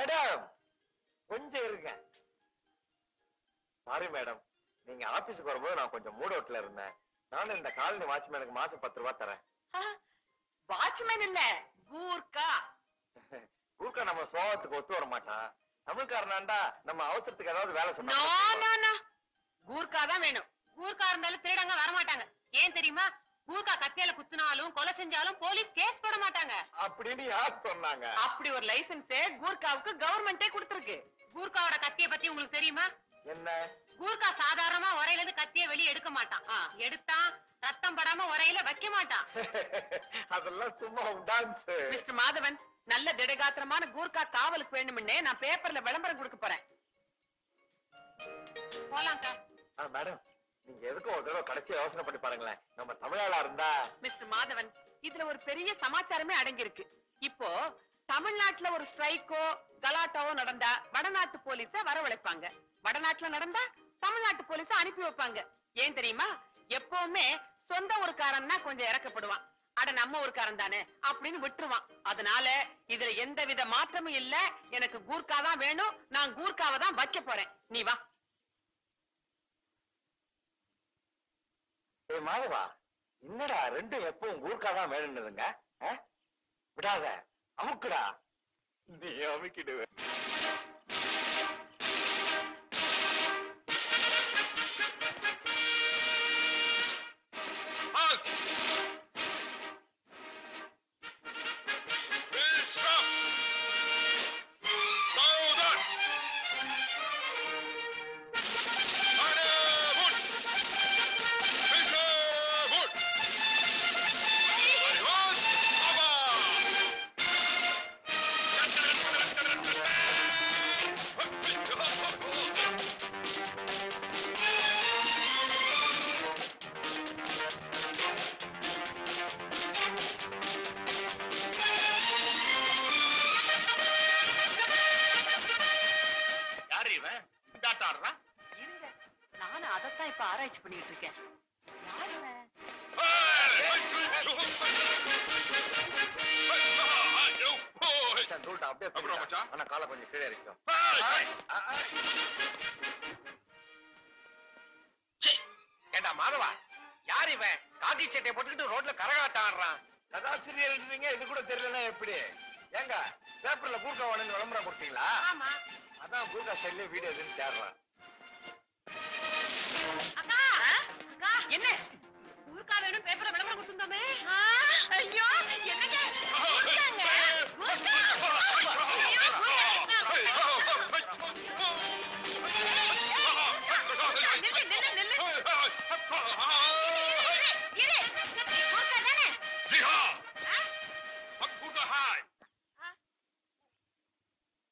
Madam கொஞ்சம் இருங்க. Sorry madam, நீங்க ஆபீஸ்க்கு வரும்போது நான் கொஞ்சம் மூட் அவுட்ல இருந்தேன். நானும் இந்த காலனி வாட்ச்மேனுக்கு மாசம் 10 ரூபாய் தரேன். வாட்ச்மேன் இல்ல, கூர்க்கா. கூர்க்கா நம்ம சுபாவத்துக்கு ஒத்து வர மாட்டான். தமிழ்காரனாண்டா நம்ம அவசரத்துக்கு ஏதாவது வேலை சொன்னா கூர்க்கா தான் வேணும். கூர்க்கா இருந்தாலும் திருடங்க வர மாட்டாங்க. ஏன் தெரியுமா? கூர்க்கா கத்தியால குத்துனாலும் கொலை செஞ்சாலும் போலீஸ் கேஸ் போட மாட்டாங்க அப்படின்னு யார் சொன்னாங்க? அப்படி ஒரு லைசென்ஸ் கூர்க்காவுக்கு கவர்மெண்டே கொடுத்திருக்கு. கூர்க்காவோட கத்திய பத்தி உங்களுக்கு தெரியுமா? என்ன? கூர்க்கா சாதாரணமா உரையில இருந்து கத்திய வெளியே எடுக்க மாட்டான். எடுத்தா ரத்தம் படாம உரையில வைக்க மாட்டான். அதெல்லாம் சும்மா டான்ஸ். மிஸ்டர் மாதவன், நல்ல திடகாத்திரமான கூர்க்கா காவலுக்கு வேணும்னே நான் பேப்பர்ல விளம்பரம் கொடுக்க போறேன். போலாம்க்கா. மேடம், நீங்க எதுக்கும் ஒரு தடவை கடைசி யோசனை பண்ணி பாருங்களேன். நம்ம தமிழாளா இருந்தா. மிஸ்டர் மாதவன், இதுல ஒரு பெரிய சமாச்சாரமே அடங்கி இருக்கு. இப்போ தமிழ்நாட்டுல ஒரு ஸ்ட்ரைக்கோ கலாட்டாவோ நடந்தா வடநாட்டு போலீஸ வரவழைப்பாங்க. வடநாட்டுல நடந்தா தமிழ்நாட்டு போலீஸ அனுப்பி வைப்பாங்க. ஏன் தெரியுமா? எப்பவுமே சொந்த ஊருக்காரன்னா கொஞ்சம் இறக்கப்படுவான். அட நம்ம ஊருக்காரன் தானே அப்படின்னு விட்டுருவான். அதனால இதுல எந்த வித மாற்றமும் இல்ல. எனக்கு கூர்க்கா தான் வேணும். நான் கூர்க்காவை தான் வைக்க போறேன். நீ வா. மாதவா, என்னடா ரெண்டும் எப்பவும் கூர்க்காதான் வேணும்னுதுங்க? விடாத, அமுக்குடா. நீ அமுக்கிடுவ. ஆராய்ச்சி பண்ணிட்டு இருக்கேன். காலை கொஞ்சம் கீழே இருக்கும். ஏண்டா மாதவா, யார் இவன் காக்கி சட்டையை போட்டுக்கிட்டு ரோட்ல கரகாட்டம் ஆடுறான்? கதாசிரியர் இது கூட தெரியலன்னா எப்படி? ஏங்க பேப்பர்ல கூர்க்கா வாங்கன்னு விளம்பரம் கொடுத்தீங்களா? அதான் கூர்க்கா ஸ்டைல்ல வீடியோ எதுன்னு தேடுறான். என்ன கூர்க்கா வேணும் பேப்பர்ல விளம்பரம் கொடுத்துருந்தோமே? ஐயோ என்னங்க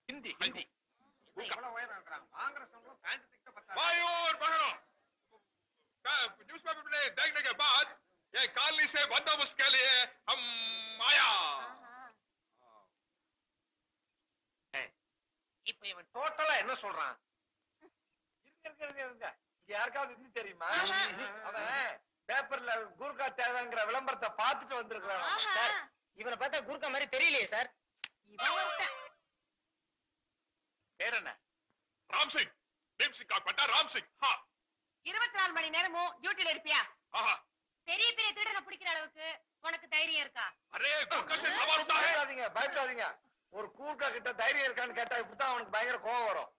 हिंदी हिंदी न्यूज पेपर में देखने के बाद ये कॉलोनी से बंदोबस्त के लिए हम आया. இப்ப இவன் டோட்டலா என்ன சொல்றான்? இருங்க யாருக்காவது ஹிந்தி தெரியுமா? அவன் பேப்பர்ல கூர்க்கா தேவைங்கிற விளம்பரத்தை பார்த்துட்டு வந்திருக்கான் சார். இவனை பார்த்தா கூர்க்கா மாதிரி தெரியலையே சார். பேர் என்ன? ராம்சிங். நேம் சிங் காப்பட்டா ராம்சிங். 24 மணி நேரமும் டியூட்டில இருப்பியா? பெரிய பெரிய திருடனை பிடிக்கிற அளவுக்கு உனக்கு தைரியம் இருக்கா? அரே கூர்க்கா से सवाल उठा है. பயப்படாதீங்க. ஒரு கூர்க்கா கிட்ட தைரியம் இருக்கான்னு கேட்டா இப்படிதான் அவனுக்கு பயங்கர கோவம் வரும்.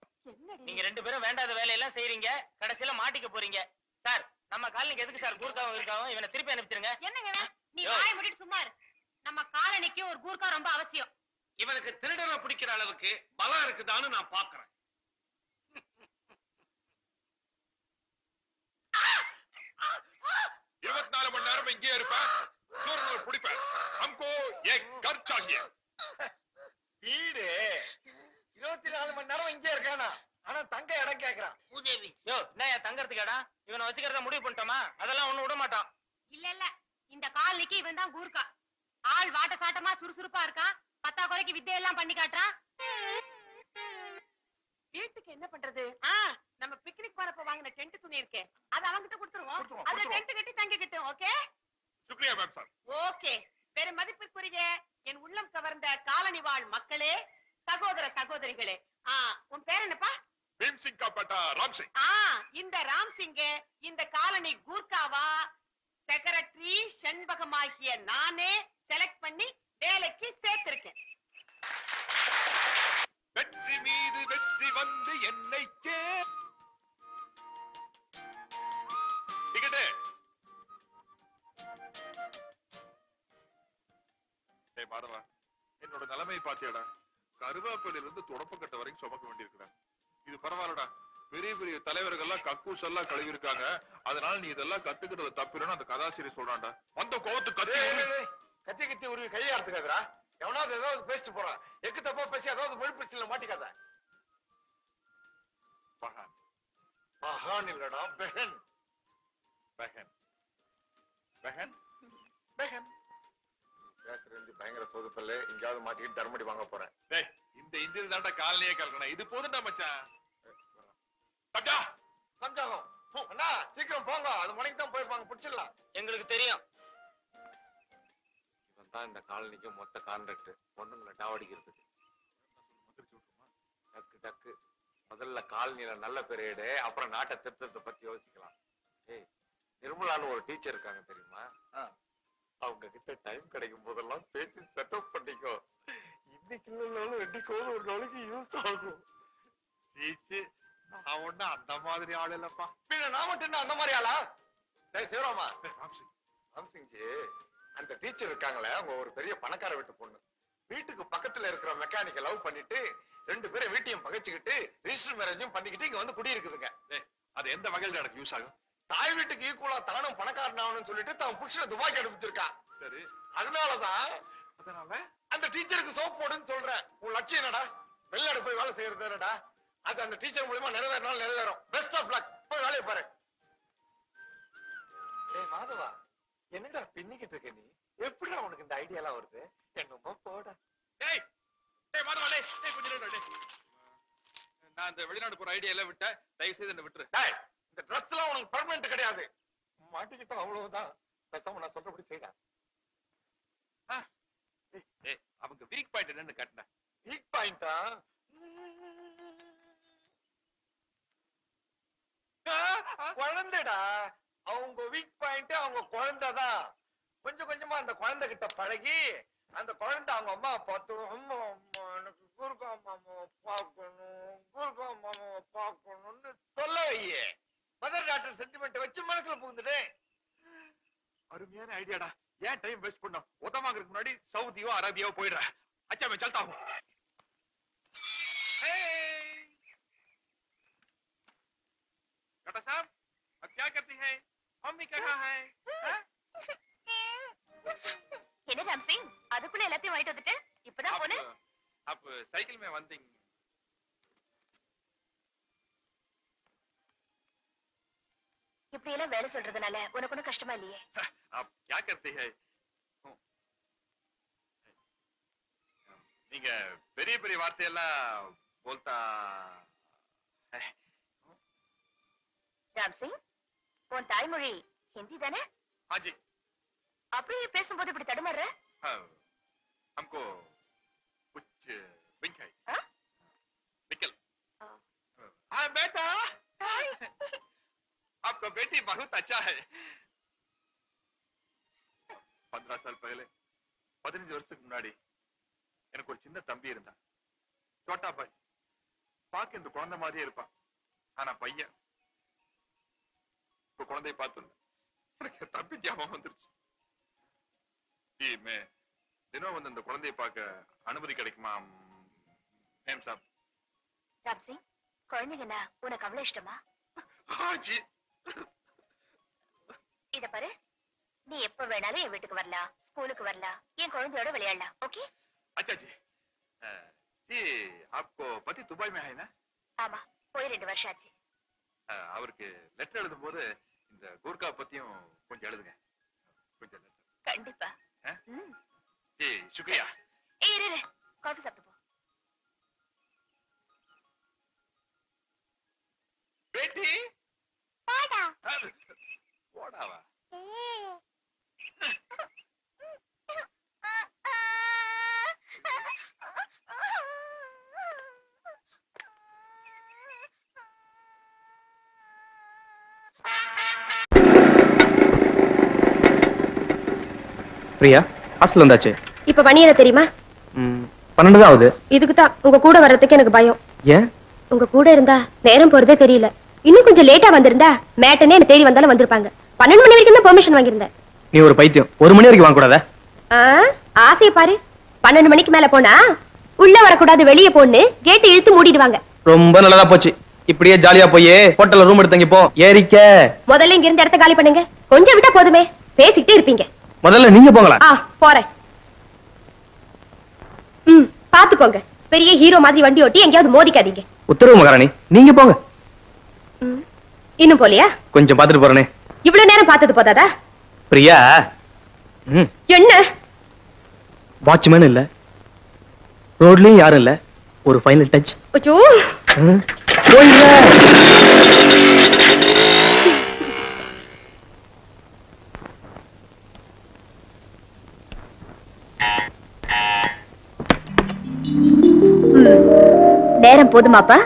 நீங்க ரெண்டு பேரும் வேண்டாத வேலையெல்லாம் செய்றீங்க, கடைசியில மாட்டிக்க போறீங்க. சார், நம்ம காலனிக்கு எதுக்கு சார் கூர்க்காவும் இருக்காவும்? இவனை திருப்பி அனுப்பிச்சிருங்க. என்னங்க நீ வாயை மூடிட்டு சும்மா இரு. நம்ம காலனிக்கு ஒரு கூர்க்கா ரொம்ப அவசியம். இவனுக்கு திருடனை பிடிக்கிற அளவுக்கு பலம் இருக்குதான்னு நான் பாக்குறேன். 24 மணி நேரம் இங்கே இருப்பேன், சூரனை பிடிப்பேன். हमको एक घर चाहिए. வீடு 24 மணி நேரம் இங்கே இருக்கானா? ஆனா தங்க இடம் கேக்குறான். பூதேவி யோ, என்னயா தங்கறதுக்கு இடம்? இவனை வச்சுக்கிறத முடிவு பண்ணிட்டோமா? அதெல்லாம் ஒண்ணு விட மாட்டான். இல்ல இந்த காலனிக்கு இவன் தான் கூர்க்கா. ஆள் வாட்ட சாட்டமா சுறுசுறுப்பா இருக்கான். பத்தா குறைக்கு வித்தையெல்லாம் பண்ணி காட்டுறான். வீட்டுக்கு என்ன பண்றது? நம்ம பிக்னிக் போறப்ப வாங்கின டென்ட் துணி இருக்கே, அது அவங்கிட்ட கொடுத்துருவோம். அத டென்ட் கட்டி தங்கிக்கிட்டோம். ஓகே? शुक्रिया मैम साहब. ஓகே. பெரும் மதிப்பிற்குரிய என் உள்ளம் கவர்ந்த காலனி வாழ் மக்களே, சகோதர சகோதரிகளே, உன் பேர் என்னப்பா? भीम सिंह का बेटा राम सिंह। இந்த ராம்சிங்க இந்த காலனி கூர்க்காவா செக்ரட்டரி செண்பகமாகிய நானே செலக்ட் பண்ணி வேலைக்கு சேர்த்திருக்கேன். வெற்றி மீது வெற்றி வந்து என்னை டிக்கெட்டு. மாதவா, என்னோட நிலைமை பாத்தியாடா? கருவேப்பிலையில இருந்து தொடப்பக்கட்ட வரைக்கும் சுமக்க வேண்டியிருக்குடா. இது பரவாயில்லடா, பெரிய பெரிய தலைவர்கள் எல்லாம் கக்கூஸ் எல்லாம் கழுவி இருக்காங்க. அதனால நீ இதெல்லாம் கத்துக்கிட்டு தப்பிடணும் அந்த கதாசிரியர் சொல்றான்டா. வந்த கோவத்து கத்தி கத்தி உருவி கையாடுத்துக்காதரா. எவனாவது ஏதாவது பேசிட்டு போறான். எக்கு தப்பா பேசி ஏதாவது மொழி பிரச்சனை மாட்டிக்காத. பஹான் பஹான் இல்லடா, பெஹன். பெஹன் பெஹன் பெஹன். பேசுறது பயங்கர சோதுப்பல்ல. எங்கேயாவது மாட்டிக்கிட்டு தர்மடி வாங்க போறேன். டேய், இந்த இன்ஜின் தான்டா காலையே கலக்கணும். இது போதும்டா மச்சான். சப்ஜா சம்ஜாகம். அண்ணா சீக்கிரம் போங்க. அது மணிக்கு தான் போயிருப்பாங்க. பிடிச்சிடலாம். எங்களுக்கு தெரியும். இவன் தான் இந்த காலனிக்கு மொத்த கான்ட்ராக்ட். பொண்ணுங்களை டாவடிக்கிறதுக்கு. டக்கு டக்கு. முதல்ல காலனியில நல்ல பெரியடு, அப்புறம் நாட்டை திருத்தத்தை பத்தி யோசிக்கலாம். ஏய், நிர்மலான்னு ஒரு டீச்சர் இருக்காங்க தெரியுமா? அவங்க கிட்ட டைம் கிடைக்கும் போதெல்லாம் பேசி செட்டப் பண்ணிக்கோ. இன்னைக்கு இல்லைனாலும் என்னைக்கோ ஒரு நாளைக்கு யூஸ் ஆகும். நான் ஒண்ணு அந்த மாதிரி ஆள் இல்லப்பா. நான் மட்டும் அந்த மாதிரி ஆளா? சிவராமா, ராம்சிங் ஜி, அந்த டீச்சர் இருக்காங்களே, அவங்க ஒரு பெரிய பணக்கார வீட்டு பொண்ணு. வீட்டுக்கு பக்கத்துல இருக்கிற மெக்கானிக்க லவ் பண்ணிட்டு 2 பேரும் வீட்டையும் பகைச்சுக்கிட்டு ரிஜிஸ்டர் மேரேஜும் பண்ணிக்கிட்டு இங்க வந்து குடி இருக்குதுங்க. அது எந்த வகையில எனக்கு யூஸ் ஆகும்? தாய் வீட்டுக்கு ஈக்குவலா தானும் பணக்காரன் ஆகணும்னு சொல்லிட்டு தான் புருஷனை துபாய்க்கு அனுப்பிச்சிருக்கா. சரி, அதனால அந்த டீச்சருக்கு சோப் போடுன்னு சொல்றேன். உன் லட்சியம் என்னடா? வெளிநாடு போய் வேலை செய்யறது என்னடா? அது அந்த டீச்சர் மூலமா நிறைவேறினாலும் நிறைவேறும். Best of luck. போய் வேலையை பாரு. ஏய் மாதவா, என்னடா பின்னிக்கிட்டு இருக்க நீ? எப்படிடா உனக்கு இந்த ஐடியா எல்லாம் வருது? என்னமோ போடா. டேய் டேய் மாதவா, டேய் கொஞ்சம் நேரம் டேய். நான் இந்த வெளிநாடு போற ஐடியா எல்லாம் விட்டேன். தயவு செய்து என்ன விட்டுரு. டேய், இந்த Dress எல்லாம் உனக்கு பெர்மனன்ட் கிடையாது. மாட்டிக்கிட்டா அவ்வளவுதான். பேசாம நான் சொல்றபடி செய்டா. ஏய், அவங்க வீக் பாயிண்ட் என்னன்னு காட்டுடா. வீக் பாயிண்டா? குழந்தைடா. அவங்க வீக் பாயிண்ட் அவங்க குழந்தைதான். கொஞ்சம் கொஞ்சமா அந்த குழந்தை கிட்ட பழகி அந்த குழந்தை அவங்க அம்மா பார்த்து, அம்மா அம்மா எனக்கு குறுக்கா மாமாவை பார்க்கணும், குறுக்கா மாமாவை பார்க்கணும்னு சொல்ல வையே. மதர் டாக்டர் சென்டிமெண்ட் வச்சு மனசுல புகுந்துட்டு. அருமையான ஐடியாடா. ஏன் டைம் வேஸ்ட் பண்ணோம்? உதவாங்கிறதுக்கு முன்னாடி சவுதியோ அரேபியாவோ போயிடுறேன். अच्छा मैं चलता हूँ। बेटा साहब, अब क्या करती है? मम्मी कहाँ है? என்ன ராம்சிங், அதுக்குள்ள எல்லாத்தையும் வாங்கிட்டு வந்துட்டு இப்பதான் போன? आप साइकिल में वंदिंग। இப்படி எல்லாம் வேலை சொல்றதுனால உனக்கு ஒன்றும் கஷ்டமா இல்லையே? आप क्या करती है? நீங்க பெரிய பெரிய வார்த்தையெல்லாம் बोलता है। ராம்சிங், உன் தாய்மொழி ஹிந்தி தானே? हाँ जी। அப்படியே பேசும்போது இப்படி தடுமாறுற? हमको कुछ विंक है। निकल। हाँ बेटा, आपका बेटी बहुत अच्छा है। 15 साल पहले 15 வருஷத்துக்கு முன்னாடி எனக்கு ஒரு சின்ன தம்பி இருந்தான். சோட்டா பாய். பாக்க இந்த குழந்தை மாதிரியே இருப்பான். ஆனா பையன். இப்ப குழந்தையை பார்த்து எனக்கு தம்பி ஞாபகம் வந்துருச்சு. தினம் வந்து இந்த குழந்தையை பார்க்க அனுமதி கிடைக்குமா மேம் சாப்? ராம்சிங், குழந்தைங்கன்னா உனக்கு அவ்வளவு இஷ்டமா? ஆஜி. இத பாரு, நீ எப்ப வேணாலும் என் வீட்டுக்கு வரலாம், ஸ்கூலுக்கு வரலாம், என் குழந்தையோட விளையாடலாம். ஓகே? अच्छा जी। जी, आपको पति दुबई में है ना? ஆமா, போய் 2 வருஷம் ஆச்சு. அவருக்கு லெட்டர் எழுதும் போது இந்த கூர்கா பத்தியும் கொஞ்சம் எழுதுங்க. கொஞ்சம் லெட்டர். கண்டிப்பா. जी, शुक्रिया। ஏய் இரு, காபி சாப்பிட்டு போ. बेटी போடா. போடாவா? பிரியா ஹாஸ்டல் வந்தாச்சு. இப்ப மணி என்ன தெரியுமா? 12 தான் ஆகுது. இதுக்கு தான் உங்க கூட வர்றதுக்கு எனக்கு பயம். ஏன்? உங்க கூட இருந்தா நேரம் போறதே தெரியல. இன்னும் கொஞ்சம் லேட்டா வந்திருந்தா மேட்டனே என்ன தேடி வந்தாலும் வந்திருப்பாங்க. 12 மணி வரைக்கும் தான் பெர்மிஷன் வாங்கியிருந்தேன். நீ ஒரு பைத்தியம். 1 மணி வரைக்கும் வாங்க கூடாதா? ஆசைய பாரு. 12 மணிக்கு மேல போனா உள்ள வரக்கூடாது, வெளியே போன்னு கேட்டு இழுத்து மூடிடுவாங்க. ரொம்ப நல்லதா போச்சு. இப்படியே ஜாலியா போய் ஹோட்டல்ல ரூம் எடுத்தங்க போ. ஏறிக்க. முதல்ல இங்க இருந்த இடத்த காலி பண்ணுங்க. கொஞ்சம் விட்டா போதுமே, பேசிக்கிட்டே இருப்பீங்க. முதல்ல நீங்க போங்களா? போறேன். பாத்து போங்க. பெரிய ஹீரோ மாதிரி வண்டி ஓட்டி எங்கேயாவது மோதிக்காதீங்க. உத்தரவு மகாராணி. நீங்க போங்க. இன்னும் போலியா? கொஞ்சம் பாத்துட்டு போறேனே. இவ்வளவு நேரம் பார்த்தது போதாதா? பிரியா, என்ன வாட்ச்மேன் இல்ல, ரோட்லயும் யாரும் இல்ல, ஒரு ஃபைனல் டச். அச்சோ, நேரம் போதுமாப்பா?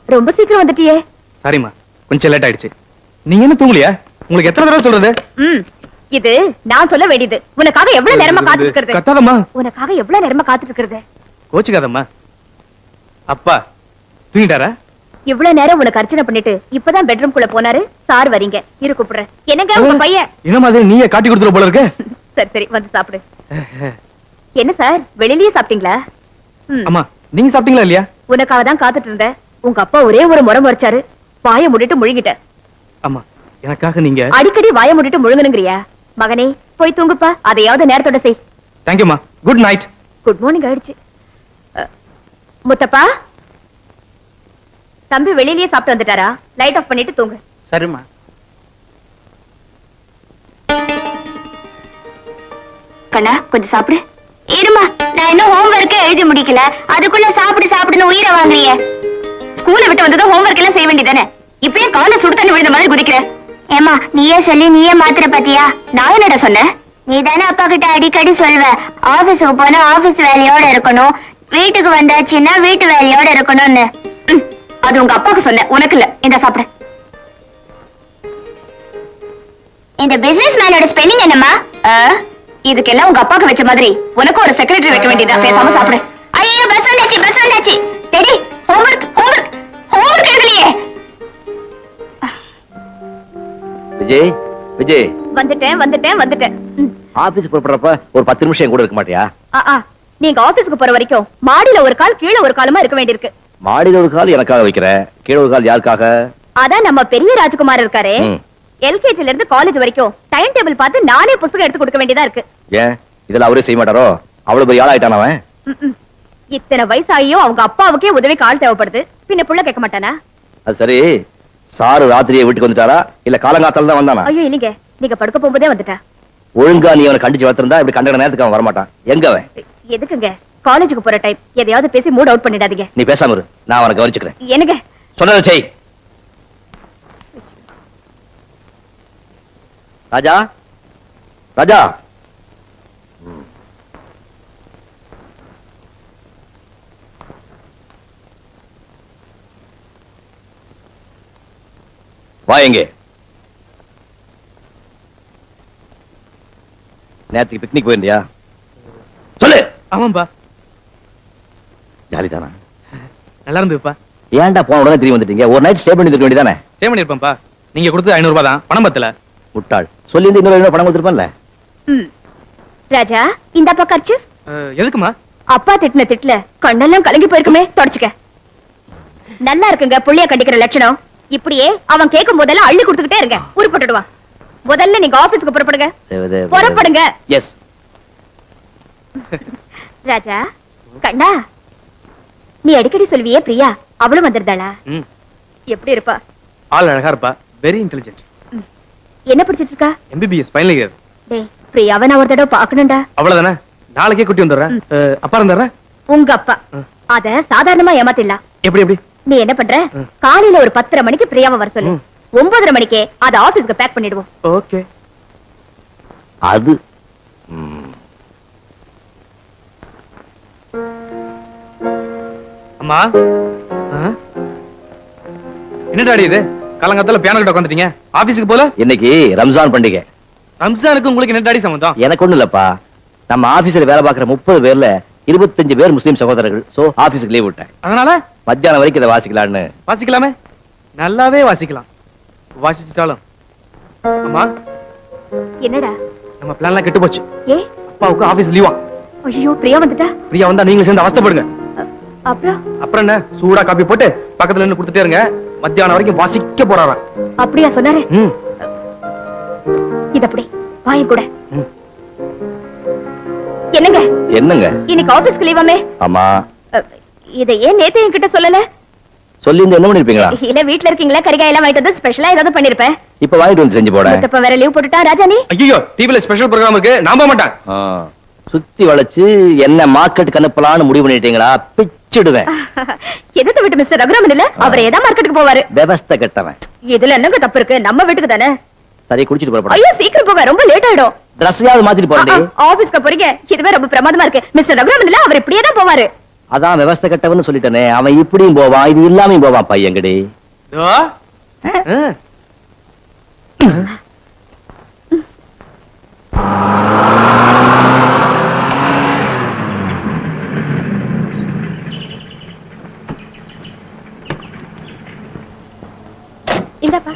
ரொம்ப சீக்கிரம் வந்துட்டியே. சாரிமா, கொஞ்சம் லேட் ஆயிடுச்சு. நீங்க என்ன தூங்கலையா? உங்களுக்கு எத்தனை தடவை சொல்றது? இது நான் சொல்ல வேண்டியது. உனக்காக எவ்வளவு நேரமா காத்துட்டு இருக்கிறது? கத்தாதம்மா. உனக்காக எவ்வளவு நேரமா காத்துட்டு இருக்கிறது? கோச்சுக்காதம்மா. அப்பா தூங்கிட்டாரா? இவ்வளவு நேரம் உனக்கு அர்ச்சனை பண்ணிட்டு இப்பதான் பெட்ரூம்குள்ள போனாரு. சார் வரீங்க, இரு கூப்பிடுறேன். என்னங்க உங்க பையன்? என்ன மாதிரி நீயே காட்டி கொடுத்துற போல இருக்கு. சரி சரி, வந்து சாப்பிடு. என்ன சார், வெளியிலயே சாப்பிட்டீங்களா? அம்மா, நீங்க சாப்பிட்டீங்களா இல்லையா? உனக்காக தான் காத்துட்டு இருந்தேன். உங்க அப்பா ஒரே ஒரு முறை முறைச்சாரு, வாயை மூடிட்டு முழுங்கிட்ட. அம்மா, எனக்காக நீங்க அடிக்கடி வாயை மூடிட்டு முழுங்கணுங்கிறியா? மகனே, போய் தூங்குப்பா. அதையாவது நேரத்தோட செய். தேங்க்யூமா. Good night. குட் மார்னிங் ஆயிடுச்சு. முத்தப்பா, தம்பி வெளியிலேயே சாப்பிட்டு வந்துட்டாரா? லைட் ஆஃப் பண்ணிட்டு தூங்கு. சரிம்மா. கண்ணா, கொஞ்சம் சாப்பிடு. இருமா, நான் இன்னும் ஹோம்வொர்க்கே எழுதி முடிக்கல. அதுக்குள்ள சாப்பிடு சாப்பிடுன்னு உயிரை வாங்குறிய. ஸ்கூலை விட்டு வந்ததும் ஹோம்வொர்க் எல்லாம் செய்ய வேண்டியதானே? இப்பயே காலை சுடு தண்ணி விழுந்த மாதிரி குதிக்கிற. ஏமா, நீயே சொல்லி நீயே மாத்திர பாத்தியா? நான் என்னடா சொன்னேன்? நீ தானே அப்பா கிட்ட அடிக்கடி சொல்வ, ஆபீஸுக்கு போனா ஆபீஸ் வேலையோட இருக்கணும், வீட்டுக்கு வந்தாச்சுன்னா வீட்டு வேலையோட இருக்கணும்னு. அது உங்க அப்பாவுக்கு சொன்ன, உனக்கு இல்ல. இந்த சாப்பிடு. இந்த பிசினஸ் மேனோட ஸ்பெல்லிங் என்னம்மா? இதுக்கெல்லாம் உங்க அப்பாவுக்கு வச்ச மாதிரி உனக்கு ஒரு செக்ரட்டரி வைக்க வேண்டியதா. பேசாம சாப்பிடு. ஐயோ, பஸ் வந்தாச்சு பஸ் வந்தாச்சு. டேடி, ஹோம்வொர்க் ஹோம்வொர்க் ஹோம்வொர்க் எழுதலையே. விஜய், விஜய். வந்துட்டேன் வந்துட்டேன் வந்துட்டேன். ஆபீஸ் புறப்படுறப்ப ஒரு 10 நிமிஷம் கூட இருக்க மாட்டியா? நீங்க ஆபீஸ்க்கு போற வரைக்கும் மாடியில ஒரு கால் கீழே ஒரு காலமா இருக்க வேண்டியிருக்கு. மாடியில ஒரு கால் எனக்காக வைக்கிற, கீழே ஒரு கால் யாருக்காக? அதான் நம்ம பெரிய ராஜகுமார் இருக்காரு. எல்கேஜில இருந்து காலேஜ் வரைக்கும் டைம் டேபிள் பார்த்து நானே புத்தகம் எடுத்து கொடுக்க வேண்டியதா இருக்கு. ஏன் இதெல்லாம் அவரே செய்ய மாட்டாரோ? அவ்வளவு பெரிய ஆளாயிட்டான் அவன். இத்தனை வயசாகியும் அவங்க அப்பாவுக்கே உதவிக்கு ஆள் தேவைப்படுது, பின்ன புள்ள கேட்க மாட்டானா? அது சரி, சாரு ராத்திரியே வீட்டுக்கு வந்துட்டாரா இல்ல காலங்காத்தால தான் வந்தானா? ஐயோ இல்லீங்க, நீங்க படுக்க போகும்போதே வந்துட்டா. ஒழுங்கா நீ அவனை கண்டிச்சு வளர்த்திருந்தா இப்படி கண்டன நேரத்துக்கு அவன் வரமாட்டான். எங்க அவன்? எதுக்குங்க? காலேஜுக்கு போற டைம், எதையாவது பேசி மூட் அவுட் பண்ணிடாதீங்க. நீ பேசாம இரு, நான் அவனை கவனிச்சுக்கிறேன். என்னங்க சொன்னதை செய். ராஜா, ராஜா. வா. எங்கே? நேத்துக்கு பிக்னிக் போயிருந்தியா? சொல்லு. ஆமாம்பா. ஜாலி தானா? நல்லா இருந்துப்பா. ஏன்டா போன உடனே திரும்பி வந்துட்டீங்க? ஒரு நைட் ஸ்டே பண்ணி இருக்க வேண்டியதானே? ஸ்டே பண்ணிருப்பேன்ப்பா. நீங்க கொடுத்தது 500 ரூபாய் தான், பணம் பத்தல. முட்டாள். சொல்லி இருந்து இன்னொரு பணம் கொடுத்துருப்பான்ல. ராஜா, இந்த அப்பா கர்ச்சு எதுக்குமா? அப்பா திட்டின திட்டுல கண்ணெல்லாம் கலங்கி போயிருக்குமே, தொடச்சுக்க. நல்லா இருக்குங்க புள்ளைய கண்டிக்கிற லட்சணம். இப்படியே அவன் கேட்கும் போதெல்லாம் அள்ளி கொடுத்துக்கிட்டே இருங்க, உருப்பட்டுடுவா. முதல்ல நீங்க ஆபீஸ்க்கு புறப்படுங்க. புறப்படுங்க. எஸ். ராஜா, கண்ணா, நீ அடிக்கடி சொல்வியே பிரியா, அவளும் வந்திருந்தாளா? எப்படி இருப்பா? ஆள் அழகா இருப்பா, வெரி இன்டெலிஜென்ட். என்ன படிச்சிட்டு இருக்கா? MBBS final year. டேய், பிரியாவை நான் ஒரு தடவை பார்க்கணும்டா. அவ்வளவுதானே, நாளைக்கே கூட்டி வந்துடுறேன். அப்பா இருந்தாரா? உங்க அப்பா அத சாதாரணமா ஏமாத்திடலாம். எப்படி எப்படி? நீ என்ன பண்ற, காலையில ஒரு 10:30 மணிக்கு பிரியாவை வர சொல்லு. 9:30 மணிக்கே அத ஆபீஸ்க்கு பேக் பண்ணிடுவோம். ஓகே. அது அம்மா, என்ன டாடி இது? காலங்காத்தால பியானோ கிட்ட உட்காந்துட்டீங்க, ஆபீஸ்க்கு போல? இன்னைக்கு ரம்ஜான் பண்டிகை. ரம்ஜானுக்கு உங்களுக்கு என்ன டாடி சம்பந்தம்? எனக்கு ஒண்ணு இல்லப்பா, நம்ம ஆபீஸ்ல வேலை பார்க்கிற 30 பேர்ல 25 பேர் முஸ்லீம் சகோதரர்கள். சோ ஆபீஸ்க்கு லீவ் விட்டேன். அதனால மத்தியானம் வரைக்கும் இதை வாசிக்கலான்னு. வாசிக்கலாமே, நல்லாவே வாசிக்கலாம். வாசிச்சுட்டாலும் அம்மா, என்னடா நம்ம பிளான்லாம் கெட்டு போச்சு. ஏ அப்பாவுக்கு ஆபீஸ் லீவா. ஐயோ பிரியா வந்துட்டா. பிரியா வந்தா நீங்களும் சேர்ந்து அவஸ்தைப்படுங்க. அப்புறம் என்ன, சூடா காப்பி போட்டு பக்கத்துல நின்னு கொடுத்துட்டே இருங்க. மத்தியானம் வரைக்கும் வாசிக்க போறாராம். அப்படியா சொன்னாரு? இத அப்படி வாயும் கூட. என்னங்க என்னங்க இன்னைக்கு ஆபீஸ்க்கு லீவாமே? ஆமா. இத ஏன் நேத்து என்கிட்ட சொல்லல? சொல்லி என்ன பண்ணிருப்பீங்களா? இல்ல வீட்ல இருக்கீங்களா, கறிகாய் எல்லாம் வாங்கிட்டு வந்து ஸ்பெஷலா ஏதாவது பண்ணிருப்பேன். இப்ப வாங்கிட்டு வந்து செஞ்சு போட. இப்ப வேற லீவ் போட்டுட்டா ராஜா நீ. ஐயோ, டிவில ஸ்பெஷல் ப்ரோகிராம் இருக்கு, நான் போக மாட்டேன். சுத்தி வளைச்சு என்ன மார்க்கெட்டுக்கு அனுப்பலாம்னு முடிவு பண்ணிட்டீங்களா? பிச்சிடுவேன். எதிர்த்து விட்டு மிஸ்டர் ரகுராமன் இல்ல, அவர் ஏதா மார்க்கெட்டுக்கு போவாரு. விவஸ்தை கெட்டவன். இதுல என்னங்க தப்பு இருக்கு? நம்ம வீட்டுக்கு தானே. சரி, குடிச்சிட்டு போறப்ப. ஐயோ சீக்கிரம் போங்க, ரொம்ப லேட் ஆயிடும். ட்ரெஸ்ஸையாவது மாத்திட்டு போறேன். ஆபீஸ்க்கு போறீங்க, இதுவே ரொம்ப பிரமாதமா இருக்கு. மிஸ்டர் ரகுராமன் இல்ல, அவர் இப்படியே தான் போவாரு. அதான் விவஸ்தை கெட்டவன்னு சொல்லிட்டேனே. அவன் இப்படியும் போவான், இது இல்லாமையும் போவான் பையங்கடி. இந்தாப்பா.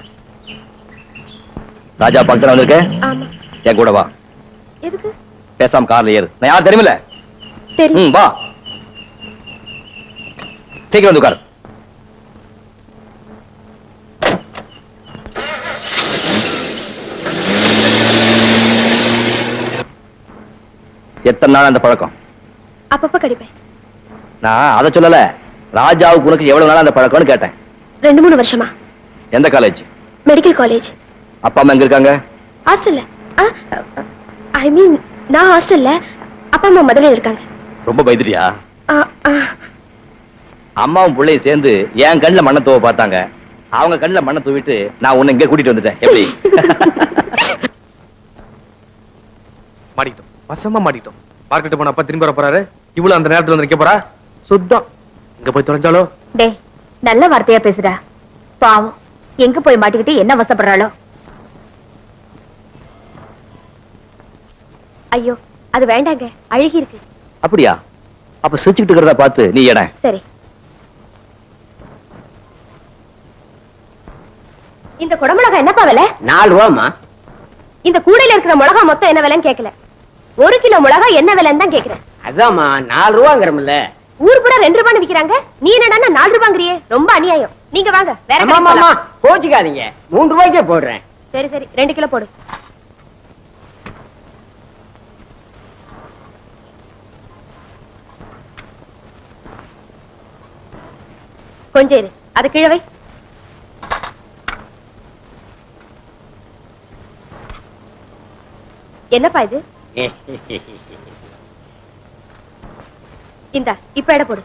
ராஜா பக்கத்துல வந்திருக்க. ஆமா. என் கூட வா. எதுக்கு? பேசாம கார்ல ஏறு. நான் யார் தெரியுமில்ல? தெரியும். வா, சீக்கிரம் வந்து உட்காரு. எத்தனை நாள் அந்த பழக்கம்? அப்பப்ப கடிப்பேன். நான் அதை சொல்லல, ராஜாவுக்கு உனக்கு எவ்வளவு நாள் அந்த பழக்கம்னு கேட்டேன். 2-3 வருஷமா. எந்த காலேஜ்? Medical college. அப்பா அம்மா எங்க இருக்காங்க? ஹாஸ்டல்ல. ஐ மீன் நான் ஹாஸ்டல்ல, அப்பா அம்மா மதுரையில இருக்காங்க. ரொம்ப பயந்துட்டியா? அம்மாவும் பிள்ளையும் சேர்ந்து என் கண்ணுல மண்ணை தூவ பார்த்தாங்க. அவங்க கண்ணுல மண்ணை தூவிட்டு நான் உன்னை இங்கே கூட்டிட்டு வந்துட்டேன். எப்படி? மாட்டிக்கிட்டோம், வசமா மாட்டிக்கிட்டோம். மார்க்கெட் போன அப்பா திரும்பி வர போறாரு. இவ்வளவு அந்த நேரத்துல வந்து நிக்க போறா. சுத்தம் இங்க போய் தொலைஞ்சாலோ. டேய், நல்ல வார்த்தையா பேசுடா. பாவம் எங்க போய் மாட்டிக்கிட்டு என்ன அவசப்படுறாளோ. ஐயோ அது வேண்டாங்க, அழுகி இருக்கு. அப்படியா? அப்ப சிரிச்சுக்கிட்டு இருக்கிறத பார்த்து நீ எட. சரி. இந்த குடமிளகா என்னப்பா விலை? 4 ரூபாமா. இந்த கூடையில இருக்கிற மிளகா மொத்தம் என்ன விலைன்னு கேட்கல, 1 கிலோ மிளகா என்ன விலைன்னு தான் கேக்குறேன். அதாம்மா 4 ரூபாங்கிறோம்ல. ஊர் பூரா 2 ரூபான்னு விக்கிறாங்க, நீ என்னடா 4 ரூபாங்கறியே? ரொம்ப அநியாயம். நீங்க வாங்க வேற கடைக்கு போலாம். கோச்சிக்காதீங்க, 3 ரூபாய்க்கே போடுறேன். சரி சரி, 2 கிலோ போடு. கொஞ்சம் இரு, அது கீழே வை. என்னப்பா இது? இந்தா இப்ப எடை போடு.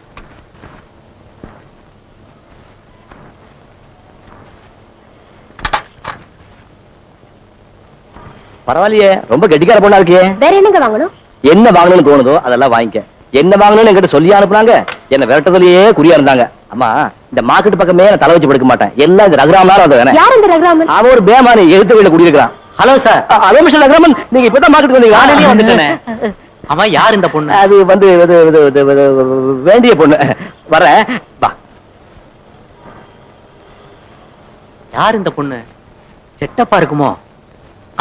பரவாயில்லையே, ரொம்ப கெட்டிக்கார பொண்ணா இருக்கியே. வேற என்னங்க வாங்கணும்? என்ன வாங்கணும்னு தோணுதோ அதெல்லாம் வாங்கிக்க. என்ன வாங்கணும்னு என்கிட்ட சொல்லி அனுப்புனாங்க. என்ன விரட்டதுலயே குறியா இருந்தாங்க. அம்மா, இந்த மார்க்கெட் பக்கமே நான் தலை வச்சு படுக்க மாட்டேன். எல்லாம் இந்த ரகுராமனால வந்தவனே. யார் இந்த ரகுராமன்? அவன் ஒரு பேமானி, எழுத்து வீட்டுல குடியிருக்கிறான். Hello sir. அதே மிஸ்டர் ரகுராமன், நீங்க இப்பதான் மார்க்கெட் வந்தீங்களா? நானே வந்துட்டேனே. அவன் யார் இந்த பொண்ணு? அது வந்து வேண்டிய பொண்ணு. வர வா. யார் இந்த பொண்ணு? செட்டப்பா இருக்குமோ?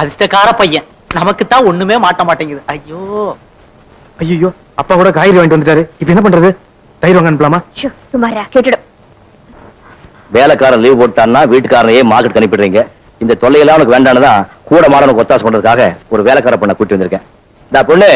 அதிர்ஷ்டக்கார பையன். நமக்கு தான் ஒண்ணுமே மாட்ட மாட்டேங்குது. ஐயோ ஐயோ, அப்பா கூட காய்கறி வாங்கிட்டு வந்துட்டாரு. இப்ப என்ன பண்றது? தயிர் வாங்க அனுப்பலாமா? சுமாரா கேட்டுடும். வேலைக்காரன் லீவ் போட்டான்னா வீட்டுக்காரனையே மார்க்கெட் அனுப்பிடுறீங்க. இந்த தொல்லையெல்லாம் உனக்கு வேண்டானதான் கூட மாடனுக்கு ஒத்தாசை பண்றதுக்காக ஒரு வேலைக்கார பொண்ணை கூட்டி வந்திருக்கேன். இந்த பொண்ணு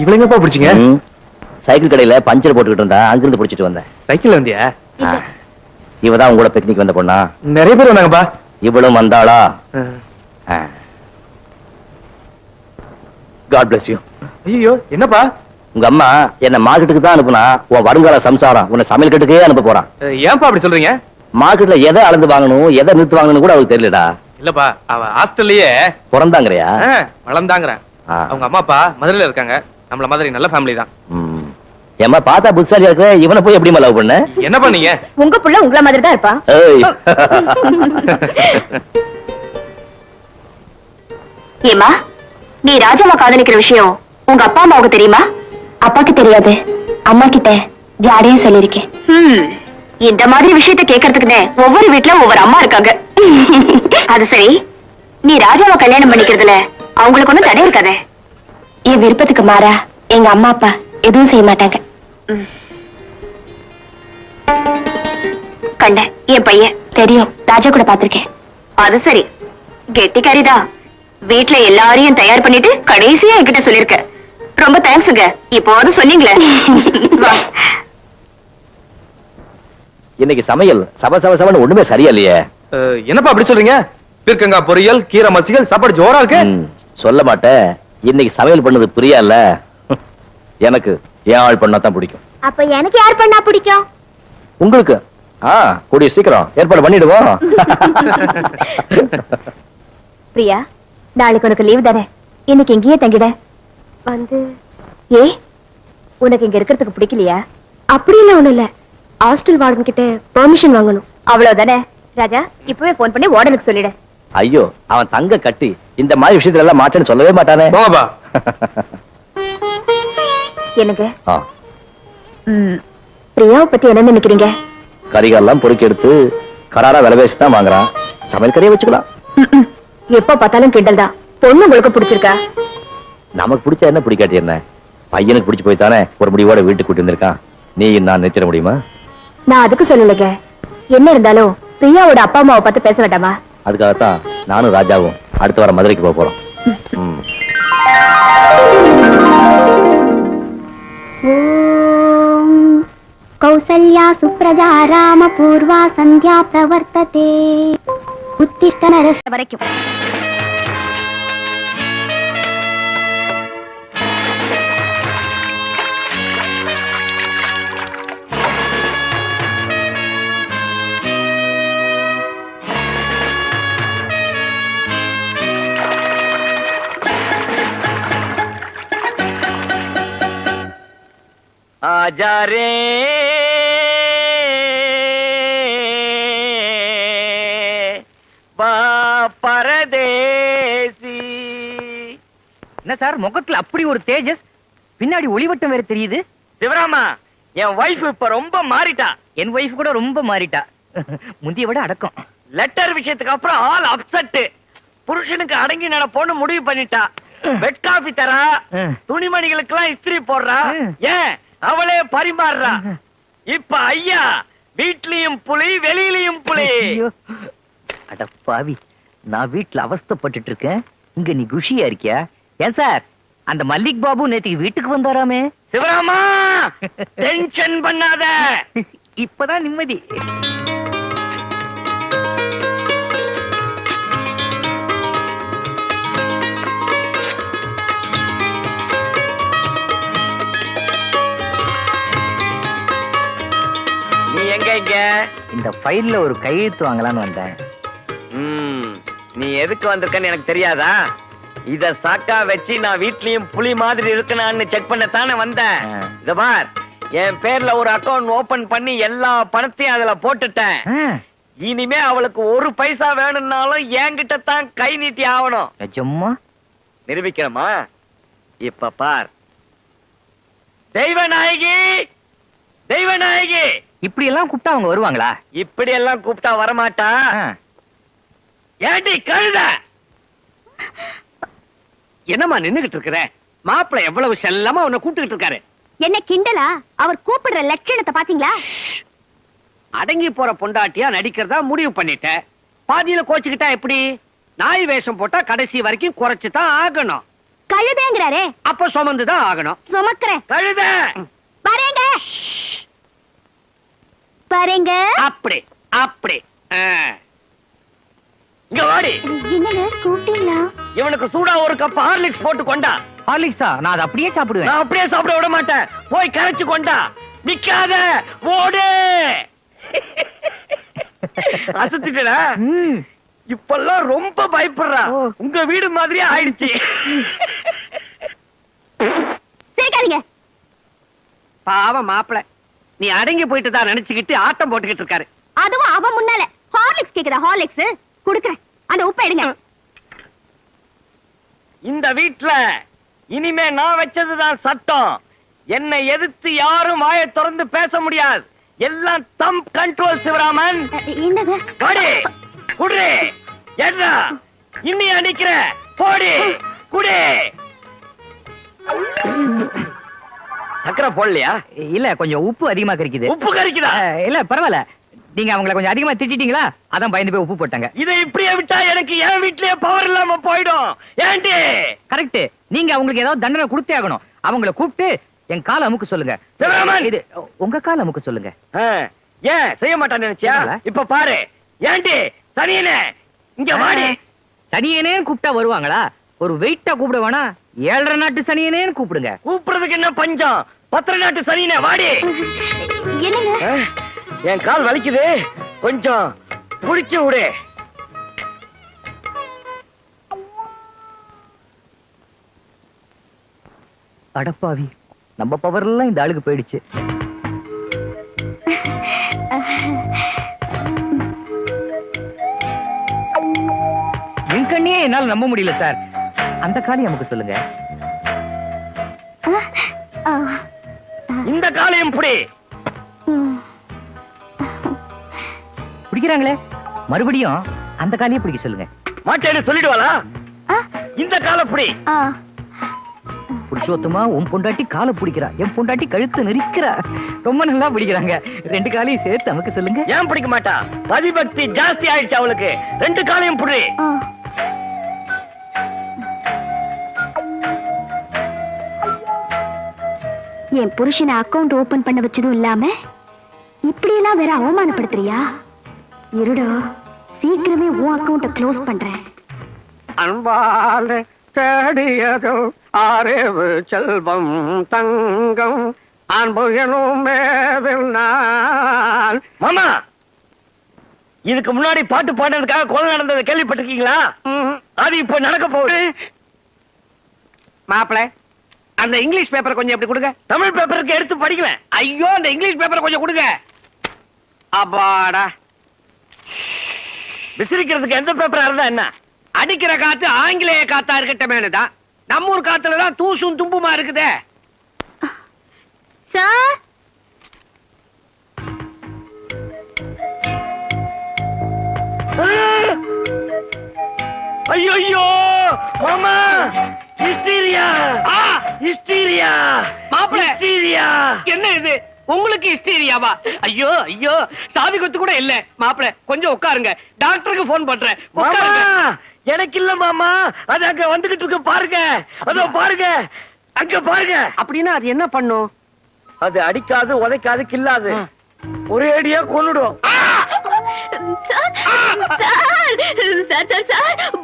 இவளைங்கப்பா பிடிச்சிங்க? சைக்கிள் கடையில பஞ்சர் போட்டுக்கிட்டு இருந்தா, அங்கிருந்து பிடிச்சிட்டு வந்தேன். சைக்கிள் வந்தியா? இவதான் உங்களோட பிக்னிக் வந்த பொண்ணா? நிறைய பேர் வந்தாங்கப்பா. இவளும் வந்தாளா? God bless you. ஐயோ என்னப்பா? உங்க அம்மா என்ன மார்க்கெட்டுக்கு தான் அனுப்புனா, உன் வருங்கால சம்சாரம் உன்னை சமையல் கட்டுக்கே அனுப்ப போறான். ஏன்பா அப்படி சொல்றீங்க? மார்க்கெட்ல எதை அளந்து வாங்கணும், எதை நிறுத்து வாங்கணும் கூட அவளுக்கு தெரியலடா. இல்லப்பா, அவ ஹாஸ்டல்லயே பிறந்தாங்கறியா? வளர்ந்தாங்கற. அவங்க அம்மா அப்பா மதுரையில இருக்காங்க. நம்மள மாதிரி நல்ல ஃபேமிலி தான். ஏமா பார்த்தா புத்தாலியா இருக்க இவனை போய் எப்படிமா லவ் பண்ண? என்ன பண்ணீங்க? உங்க புள்ள உங்கள மாதிரி தான் இருப்பா. ஏய். ஏமா நீ ராஜாவை காதலிக்கிற விஷயம் உங்க அப்பா அம்மாவுக்கு தெரியுமா? அப்பாக்கு தெரியாது, அம்மா கிட்ட ஜாடையும் சொல்லிருக்கேன். இந்த மாதிரி விஷயத்த கேட்கறதுக்குன்னு ஒவ்வொரு வீட்டுல ஒவ்வொரு அம்மா இருக்காங்க. அது சரி, நீ ராஜாவை கல்யாணம் பண்ணிக்கிறதுல அவங்களுக்கு ஒண்ணும் தடை இருக்காதே? என் விருப்பத்துக்கு மாறா எங்க அம்மா அப்பா எதுவும் செய்ய மாட்டாங்க. கண்ட என் பையன் தெரியும், ராஜா கூட பாத்திருக்கேன். அது சரி, கெட்டிக்காரிதான். வீட்டுல எல்லாரையும் தயார் பண்ணிட்டு கடைசியா என்கிட்ட சொல்லிருக்க. ரொம்ப தேங்க்ஸுங்க. இப்போது சொன்னீங்களே. இன்னைக்கு சமையல் சபன்னு ஒண்ணுமே சரியா இல்லையே. என்னப்பா அப்படி சொல்றீங்க? பீர்க்கங்காய் பொரியல், கீரை மசியல், சாப்பாடு ஜோரா இருக்கு. சொல்ல மாட்டேன். இன்னைக்கு சமையல் பண்ணது பிரியா இல்ல, எனக்கு என் ஆள் பண்ணாதான் பிடிக்கும். அப்ப எனக்கு யார் பண்ணா பிடிக்கும்? உங்களுக்கு கூடிய சீக்கிரம் ஏற்பாடு பண்ணிடுவோம். பிரியா, நாளைக்கு உனக்கு லீவு தானே, இன்னைக்கு இங்கேயே தங்கிட. வந்து ஏ உனக்கு இங்க இருக்கிறதுக்கு பிடிக்கலையா? அப்படி இல்ல, ஒண்ணும் இல்ல. ஹாஸ்டல் வார்டன் கிட்ட பெர்மிஷன் வாங்கணும், அவ்வளவுதானே. ராஜா, இப்பவே போன் பண்ணி வார்டனுக்கு சொல்லிடு. ஐயோ, அவன் தங்க கட்டி இந்த மாதிரி விஷயத்துல எல்லாம் மாட்டேன்னு சொல்லவே மாட்டானே. எனக்கு பிரியாவை பத்தி என்ன நினைக்கிறீங்க? கறிகாலாம் பொறுக்கி எடுத்து கராரா விலை பேசி தான் வாங்குறான். சமையல் கறியை வச்சுக்கலாம். எப்ப பார்த்தாலும் கிண்டல் தான். பொண்ணு உங்களுக்கு பிடிச்சிருக்கா? நமக்கு பிடிச்சா என்ன, பிடிக்காட்டி என்ன? பையனுக்கு பிடிச்சு போய் தானே ஒரு முடிவோட வீட்டுக்கு கூட்டி வந்திருக்கான். நீ நான் நினைச்சிட முடியுமா? நான் அதுக்கு சொல்லலைங்க. என்ன இருந்தாலும் பிரியாவோட அப்பா அம்மாவை பார்த்து பேச வேண்டாமா? அதுக்காகத்தான் நானும் ராஜாவும் அடுத்த வாரம் மதுரைக்கு போக போறோம். கௌசல்யா சுப்ரஜா ராம பூர்வா சந்தியா பிரவர்த்ததே உத்திஷ்ட நரஸ் வரைக்கும். ஆஜாரே பரதேசி. என்ன சார் முகத்துல அப்படி ஒரு தேஜஸ், பின்னாடி ஒளிவட்டம் வேற தெரியுது. சிவராமா, என் வைஃப் இப்ப ரொம்ப மாறிட்டா. என் வைஃப் கூட ரொம்ப மாறிட்டா, முந்திய விட அடக்கம். லெட்டர் விஷயத்துக்கு அப்புறம் ஆல் அப்செட். புருஷனுக்கு அடங்கி நடப்போன்னு முடிவு பண்ணிட்டா. பெட் காபி தரா, துணிமணிகளுக்கு எல்லாம் இஸ்திரி போடுறா, ஏன் அவளே பரிமாறுறா. இப்ப ஐயா வீட்லயும் புலி வெளியிலயும் புலி. அட பாவி, நான் வீட்டுல அவஸ்தைப்பட்டு இருக்கேன், இங்க நீ குஷியா இருக்கியா? ஏன் சார், அந்த மல்லிக் பாபு நேத்துக்கு வீட்டுக்கு வந்தாராமே. சிவராமா, டென்ஷன் பண்ணாத. இப்பதான் நிம்மதி. நீ எங்க இங்க? இந்த ஃபைல்ல ஒரு கையெழுத்து வாங்கலான்னு வந்தேன். நீ எதுக்கு வந்திருக்கன்னு எனக்கு தெரியாதா? இத சாக்கா வச்சு நான் வீட்லயும் புலி மாதிரி இருக்கனான்னு செக் பண்ணத்தானே வந்தேன். இத பார், என் பேர்ல ஒரு அக்கவுண்ட் ஓபன் பண்ணி எல்லா பணத்தையும் அதுல போட்டுட்டேன். இனிமே அவளுக்கு ஒரு பைசா வேணும்னாலும் என்கிட்ட தான் கை நீட்டி ஆகணும். நிஜமா? நிரூபிக்கிறமா? இப்ப பார். தெய்வநாயகி, தெய்வநாயகி. இப்படி எல்லாம் கூப்பிட்டா அவங்க வருவாங்களா? இப்படி எல்லாம் கூப்பிட்டா வரமாட்டா. ஏண்டி கழுத? என்னம்மா நின்னுகிட்டு இருக்கிற? மாப்பிள்ளை எவ்வளவு செல்லமா உன்னை கூப்பிட்டுக்கிட்டு இருக்காரு. என்ன கிண்டலா? அவர் கூப்பிடுற லட்சணத்தை பாத்தீங்களா? அடங்கி போற பொண்டாட்டியா நடிக்கிறதா முடிவு பண்ணிட்டேன். பாதியில கோச்சுக்கிட்டா எப்படி? நாய் வேஷம் போட்டா கடைசி வரைக்கும் குறைச்சுதான் ஆகணும். கழுதேங்கிறாரே, அப்ப சுமந்துதான் ஆகணும். சுமக்கிறேன். கழுத வரேங்க, வரேங்க. அப்படி அப்படி. இங்க வாடி. என்னங்க கூப்பிட்டீங்களா? இவனுக்கு சூடா ஒரு கப் ஹார்லிக்ஸ் போட்டு கொண்டா. ஹார்லிக்ஸா? நான் அதை அப்படியே சாப்பிடுவேன். நான் அப்படியே சாப்பிட விட மாட்டேன். போய் கரைச்சு கொண்டா. நிக்காத, ஓடு. அசத்திட்டா? இப்பெல்லாம் ரொம்ப பயப்படுறா. உங்க வீடு மாதிரியே ஆயிடுச்சு. சேர்க்காதீங்க. பாவம் மாப்பிள நீ அடங்கி போயிட்டு தான் நினைச்சுக்கிட்டு ஆட்டம் போட்டுக்கிட்டு இருக்காரு. அதுவும் அவன் முன்னால ஹார்லிக்ஸ் கேக்குதா? ஹார்லிக்ஸ் குடுக்குறேன், அந்த உப்பை எடுங்க. இந்த வீட்ல இனிமே நான் வச்சதுதான் சட்டம். என்னை எதிர்த்து யாரும் வாயை திறந்து பேச முடியாது. எல்லாம் தம் கண்ட்ரோல். சிவராமன் என்னது? போடி குடி. என்ன இன்னி அடிக்கிற? போடி குடி. சக்கரை போடலையா? இல்ல கொஞ்சம் உப்பு அதிகமா கறிக்குது. உப்பு கறிக்குதா? இல்ல பரவாயில்ல, நீங்க அவங்கள கொஞ்சம் அதிகமா திட்டிட்டீங்களா, அதான் பயந்து போய் உப்பு போட்டாங்க. இதை இப்படியே விட்டா எனக்கு என் வீட்லயே பவர் இல்லாம போயிடும். ஏண்டி? கரெக்ட், நீங்க அவங்களுக்கு ஏதாவது தண்டனை கொடுத்தே ஆகணும். அவங்கள கூப்பிட்டு என் கால அமுக்க சொல்லுங்க. சிவராமன், இது உங்க கால அமுக்க சொல்லுங்க. ஏன் செய்ய மாட்டான்னு நினைச்சியா? இப்ப பாரு. ஏண்டி சனியனே இங்க வாடி. சனியனேன்னு கூப்பிட்டா வருவாங்களா? ஒரு வெயிட்டா கூப்பிட வேணா, 7.5 நாட்டு சனியனேன்னு கூப்பிடுங்க. கூப்பிடுறதுக்கு என்ன பஞ்சம்? 10 நாட்டு சனியனே வாடி. என்னங்க? என் கால் வலிக்குது, கொஞ்சம் புடிச்சு விடு. அடப்பாவி, நம்ம பவர் எல்லாம் இந்த ஆளுக்கு போயிடுச்சு. என் கண்ணியே என்னால நம்ப முடியல சார். அந்த காலி நமக்கு சொல்லுங்க. இந்த காலையும் புடி. பிடிக்கிறாங்களே, மறுபடியும் அந்த காலியை பிடிக்க சொல்லுங்க. மாட்டேன்னு சொல்லிடுவாளா? இந்த காலை புடி. புருஷோத்தமா உன் பொண்டாட்டி காலை பிடிக்கிறா, என் பொண்டாட்டி கழுத்து நெரிக்கிறா. ரொம்ப நல்லா பிடிக்கிறாங்க. 2 காலையும் சேர்த்து நமக்கு சொல்லுங்க. ஏன் பிடிக்க மாட்டா? பதிபக்தி ஜாஸ்தி ஆயிடுச்சு அவளுக்கு. 2 காலையும் புடி. என் புருஷனை அக்கவுண்ட் ஓபன் பண்ண வச்சதும் இல்லாம இப்படி எல்லாம் வேற அவமானப்படுத்துறியா? இருடா, சீக்கிரமே உன் அக்கவுண்ட க்ளோஸ் பண்றேன். அன்பால தேடியதோ அறிவு செல்வம் தங்கம் அன்பு எனும் நான். மாமா, இதுக்கு முன்னாடி பாட்டு பாடுறதுக்காக கொலை நடந்ததை கேள்விப்பட்டிருக்கீங்களா? அது இப்ப நடக்க போகுது. மாப்பிள, அந்த இங்கிலீஷ் பேப்பர் கொஞ்சம் எப்படி கொடுங்க. தமிழ் பேப்பருக்கு எடுத்து படிக்குவேன். ஐயோ, அந்த இங்கிலீஷ் பேப்பர் கொஞ்சம் கொடுங்க. அப்பாடா, விசிறிக்கிறதுக்கு எந்த பேப்பரா இருந்தா என்ன? அடிக்கிற காத்து ஆங்கிலேய காத்தா இருக்கட்டமேனுதான். நம்ம ஊர் காத்துலதான் தூசும் தும்புமா இருக்குதே. சார், ஐயோ மாமா, ஹிஸ்டீரியா. ஹிஸ்டீரியா மாப்பிள, ஹிஸ்டீரியா. என்ன இது உங்களுக்கு ஹிஸ்டீரியாவா? ஐயோ ஐயோ, சாவி கொத்து கூட இல்ல. மாப்பிள கொஞ்சம் உட்காருங்க, டாக்டருக்கு போன் பண்றேன். உட்காருங்க. எனக்கு இல்ல மாமா, அது அங்க வந்துகிட்டு இருக்கு பாருங்க. அதோ பாருங்க, அங்க பாருங்க. அப்படின்னா அது என்ன பண்ணும்? அது அடிக்காது, உதைக்காது, கில்லாது, ஒரே அடியா கொன்னுடும்.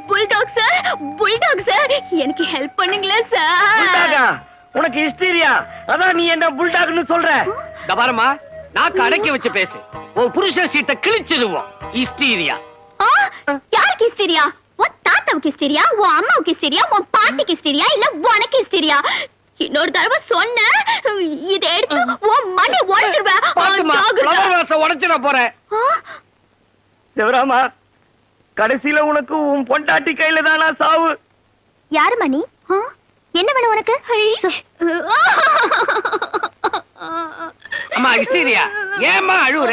புல்டாக் சார், புல்டாக் சார், எனக்கு ஹெல்ப் பண்ணுங்களேன் சார். உனக்கு ஹிஸ்டீரியா, அதான் நீ என்ன புல்டாக்னு சொல்ற. தபாரமா, நாக்கு அடக்கி வச்சு பேசு. ஒரு புருஷன் சீட்டை கிழிச்சிடுவோம். ஹிஸ்டீரியா யாருக்கு ஹிஸ்டீரியா? உன் தாத்தாவுக்கு ஹிஸ்டீரியா, உன் அம்மாவுக்கு ஹிஸ்டீரியா, உன் பாட்டிக்கு ஹிஸ்டீரியா, இல்ல உனக்கு ஹிஸ்டீரியா? இன்னொரு தடவை சொன்ன இதை எடுத்து உன் மண்டை உடைச்சிருவேன். உடைச்சிட போறேன். சிவராமா, கடைசியில உனக்கு உன் பொண்டாட்டி கையில தானா சாவு. யாரு மணி? என்ன வேணும் உனக்கு? அம்மா ஹிஸ்டீரியா, ஏம்மா அழுவுற?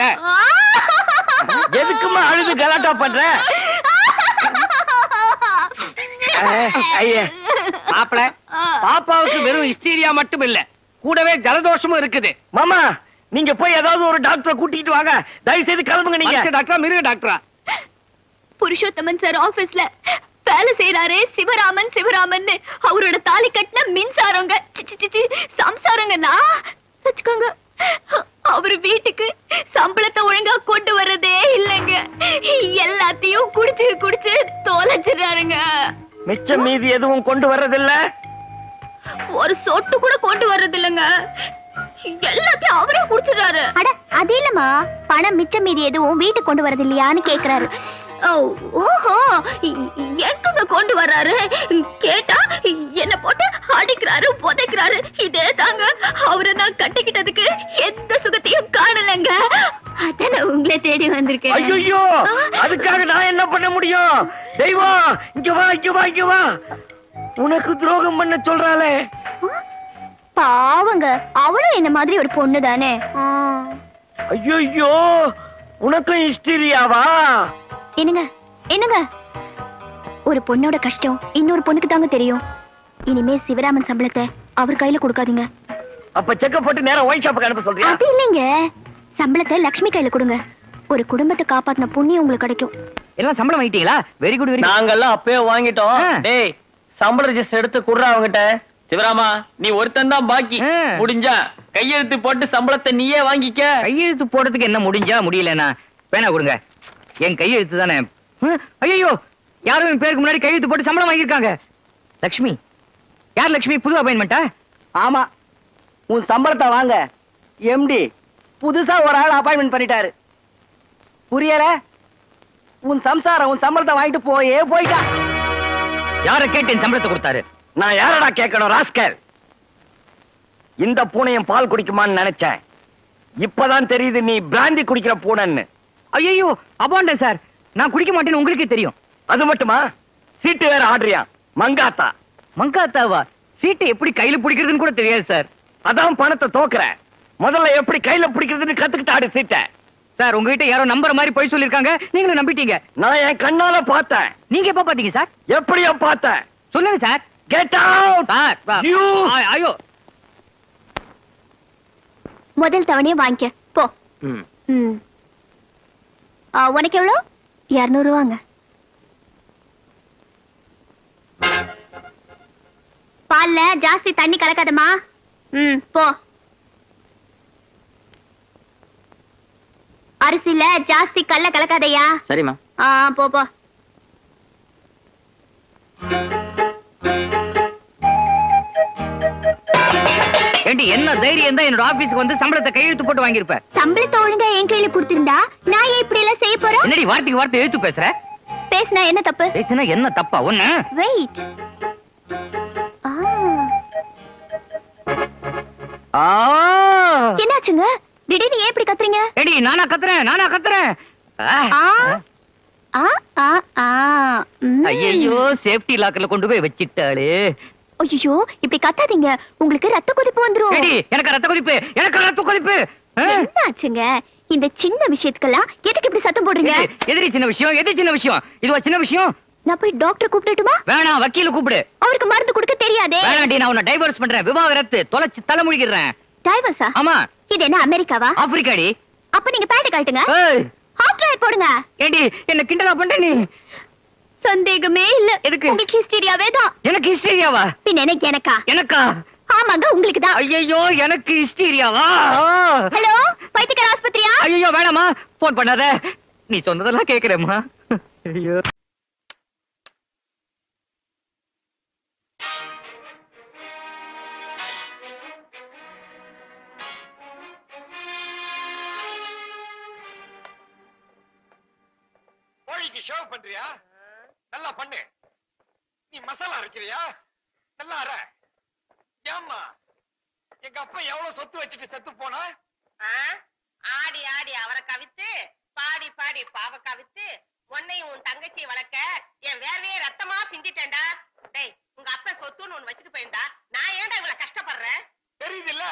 எதுக்குமா அழுது கலாட்டா பண்ற? மாப்பிள, பாப்பாவுக்கு வெறும் ஹிஸ்டீரியா மட்டும் இல்ல, கூடவே ஜலதோஷமும் இருக்குது. மாமா, நீங்க போய் ஏதாவது ஒரு டாக்டரை கூட்டிட்டு வாங்க. தயவு செய்து கிளம்புங்க. நீங்க டாக்டரா, மிருக டாக்டரா? புருஷோத்தமன் சார் ஆபீஸ்ல வேலை செய்யறாரே சிவராமன், சிவராமன் அவரோட தாலி கட்டின மின்சாரங்க சம்சாரங்கன்னா வச்சுக்கோங்க. அவரு வீட்டுக்கு சம்பளத்தை ஒழுங்கா கொண்டு வர்றதே இல்லைங்க. எல்லாத்தையும் குடிச்சு குடிச்சு தொலைச்சிடுறாருங்க. மிச்சம் மீதி எதுவும் கொண்டு வர்றதில்ல. ஒரு சொட்டு கூட கொண்டு வர்றது இல்லங்க. எல்லாத்தையும் அவரே குடிச்சிடுறாரு. அட அது இல்லம்மா, பணம் மிச்சம் மீதி எதுவும் வீட்டுக்கு கொண்டு வரது இல்லையான்னு கேக்குறாரு. ஓஹோ, எங்க கொண்டு வர்றாரு? கேட்டா என்ன போட்டு அடிக்கிறாரு, புதைக்கிறாரு. இதே தாங்க அவரை நான் கட்டிக்கிட்டதுக்கு எந்த சுகத்தையும் காணலங்க. அதான் நான் உங்களை தேடி வந்திருக்கேன். ஐயோ, அதுக்காக நான் என்ன பண்ண முடியும்? தெய்வம், இங்க வா, இங்க வா, இங்க வா. உனக்கு துரோகம் பண்ண சொல்றாளே. பாவங்க, அவளும் என்ன மாதிரி ஒரு பொண்ணு தானே. ஐயோ, உனக்கும் ஹிஸ்டீரியாவா? என்னங்க என்னங்க, ஒரு பொண்ணோட கஷ்டம் இன்னொரு பொண்ணுக்கு தாங்க தெரியும். இனிமே சிவராமன் சம்பளத்தை அவர் கையில கொடுக்காதீங்க. அப்ப செக்கப் போட்டு நேரா ஒயின் ஷாப்புக்கு அனுப்ப சொல்றியா? அது இல்லைங்க, சம்பளத்தை லட்சுமி கையில கொடுங்க. ஒரு குடும்பத்தை காப்பாத்தின புண்ணியம் உங்களுக்கு கிடைக்கும். எல்லாம் சம்பளம் வாங்கிட்டீங்களா? Very good, very good. நாங்கெல்லாம் அப்பவே வாங்கிட்டோம். டேய், சம்பள ரெஜிஸ்டர் எடுத்து குடுறா அவங்கிட்ட. சிவராமா, நீ ஒருத்தன் தான் பாக்கி. முடிஞ்சா கையெழுத்து போட்டு சம்பளத்தை நீயே வாங்கிக்க. கையெழுத்து போடுறதுக்கு என்ன முடிஞ்சா முடியலன்னா வேணா கொடுங்க. என் கையெழுத்து தானே. ஐயோ, யாரும் என் பேருக்கு முன்னாடி கையெழுத்து போட்டு சம்பளம் வாங்கியிருக்காங்க. லட்சுமி, யார் லட்சுமி? புது அப்பாயின்மெண்டா? ஆமா, உன் சம்பளத்தை வாங்க எம்டி புதுசா ஒரு ஆள் அப்பாயின்மெண்ட் பண்ணிட்டாரு. புரியல? உன் சம்சாரம் உன் சம்பளத்தை வாங்கிட்டு போயிட்டா. யார கேட்டு என் சம்பளத்தை கொடுத்தாரு? நான் யாரடா கேட்கணும் ராஸ்கல்? இந்த பூனையும் பால் குடிக்குமான்னு நினைச்சேன். இப்பதான் தெரியுது நீ பிராந்தி குடிக்கிற பூனைன்னு. ஐயோ, அபாண்ட சார், நான் குடிக்க மாட்டேன்னு உங்களுக்கே தெரியும். அது மட்டுமா, சீட்டு வேற ஆடுறியா? மங்காத்தா. மங்காத்தாவா? சீட்டை எப்படி கையில பிடிக்கிறதுன்னு கூட தெரியாது சார். அதான் பணத்தை தோக்குற. முதல்ல எப்படி கையில பிடிக்கிறதுன்னு கத்துக்கிட்டு ஆடு சீட்டை. சார், உங்ககிட்ட யாரோ நம்பர் மாதிரி போய் சொல்லிருக்காங்க, நீங்களும் நம்பிட்டீங்க. நான் என் கண்ணால பார்த்தேன். நீங்க எப்ப பாத்தீங்க சார்? எப்படியோ பார்த்தேன். சொல்லுங்க சார். Get out sir. ஐயோ, முதல் தவணையை வாங்கிக்க போ. உனக்கு எவ்வளவு? 200 ரூபாங்க. பால்ல ஜாஸ்தி தண்ணி கலக்காதமா. போ. அரிசில ஜாஸ்தி கல்ல கலக்காதையா. சரிம்மா. போ போ. ஏண்டி, என்ன தைரியம் தான் என்னோட ஆபீஸ்க்கு வந்து சம்பளத்தை கையெழுத்து போட்டு வாங்கியிருப்ப? சம்பளத்தை ஒழுங்கா என் கையில கொடுத்திருந்தா நான் ஏன் இப்படி எல்லாம் செய்ய போறேன்? என்னடி வார்த்தைக்கு வார்த்தை எழுத்து பேசுற? பேசினா என்ன தப்பு? பேசினா என்ன தப்பா? ஒண்ணு வெயிட். என்னாச்சுங்க? திடீர்னு ஏன் இப்படி கத்துறீங்க? ஏடி, நானா கத்துறேன். ஐயோ, சேஃப்டி லாக்கர்ல கொண்டு போய் வச்சிட்டாளே. ஐயோ, இப்படி கத்தாதீங்க, உங்களுக்கு ரத்த கொதிப்பு வந்துரும். ஏடி, எனக்கு ரத்த கொதிப்பு. என்னாச்சுங்க? இந்த சின்ன விஷயத்துக்கெல்லாம் எதுக்கு இப்படி சத்தம் போடுறீங்க? எதிரி சின்ன விஷயம்? இதுவா சின்ன விஷயம்? நான் போய் டாக்டர் கூப்பிடட்டுமா? வேணாம், வக்கீல கூப்பிடு. அவருக்கு மருந்து கொடுக்க தெரியாதே. வேணாண்டி, நான் உன்னை டைவர்ஸ் பண்றேன். விவாகரத்து. தொலைச்சு தலைமுழிக்கிறேன். டைவர்ஸா? ஆமா. இது என்ன அமெரிக்காவா? ஆப்பிரிக்காடி. அப்ப நீங்க பேண்ட் காட்டுங்க. ஹாட் ரைட் போடுங்க. ஏடி, என்ன கிண்டலா பண்ற நீ? சந்தேகமே இல்ல. எதுக்கு? உங்களுக்கு ஹிஸ்டீரியாவே தான். எனக்கு ஹிஸ்டீரியாவா? பின்ன எனக்கு எனக்கா? ஆமாங்க, உங்களுக்கு தான். ஐயோ, எனக்கு ஹிஸ்டீரியாவா? ஹலோ, பைத்தியக்கார ஆஸ்பத்திரியா? ஐயோ, வேணாமா, போன் பண்ணாத. நீ சொன்னதெல்லாம் கேக்குறேம்மா. ஐயோ. கோழிக்கு ஷேவ் பண்றியா? நல்லா பண்ணு. நீ மசாலா அரைக்கிறியா? நல்லா அரை. ஏம்மா, எங்க அப்பா எவ்வளவு சொத்து வச்சுட்டு செத்து போனா? ஆடி ஆடி அவரை கவித்து, பாடி பாடி பாவ கவித்து, உன்னையும் உன் தங்கச்சி வளர்க்க என் வேர்வையே ரத்தமா சிந்திட்டேன்டா. டேய், உங்க அப்பா சொத்துன்னு ஒண்ணு வச்சுட்டு போயிருந்தா நான் ஏன்டா இவ்வளவு கஷ்டப்படுறேன்? தெரியுது இல்ல?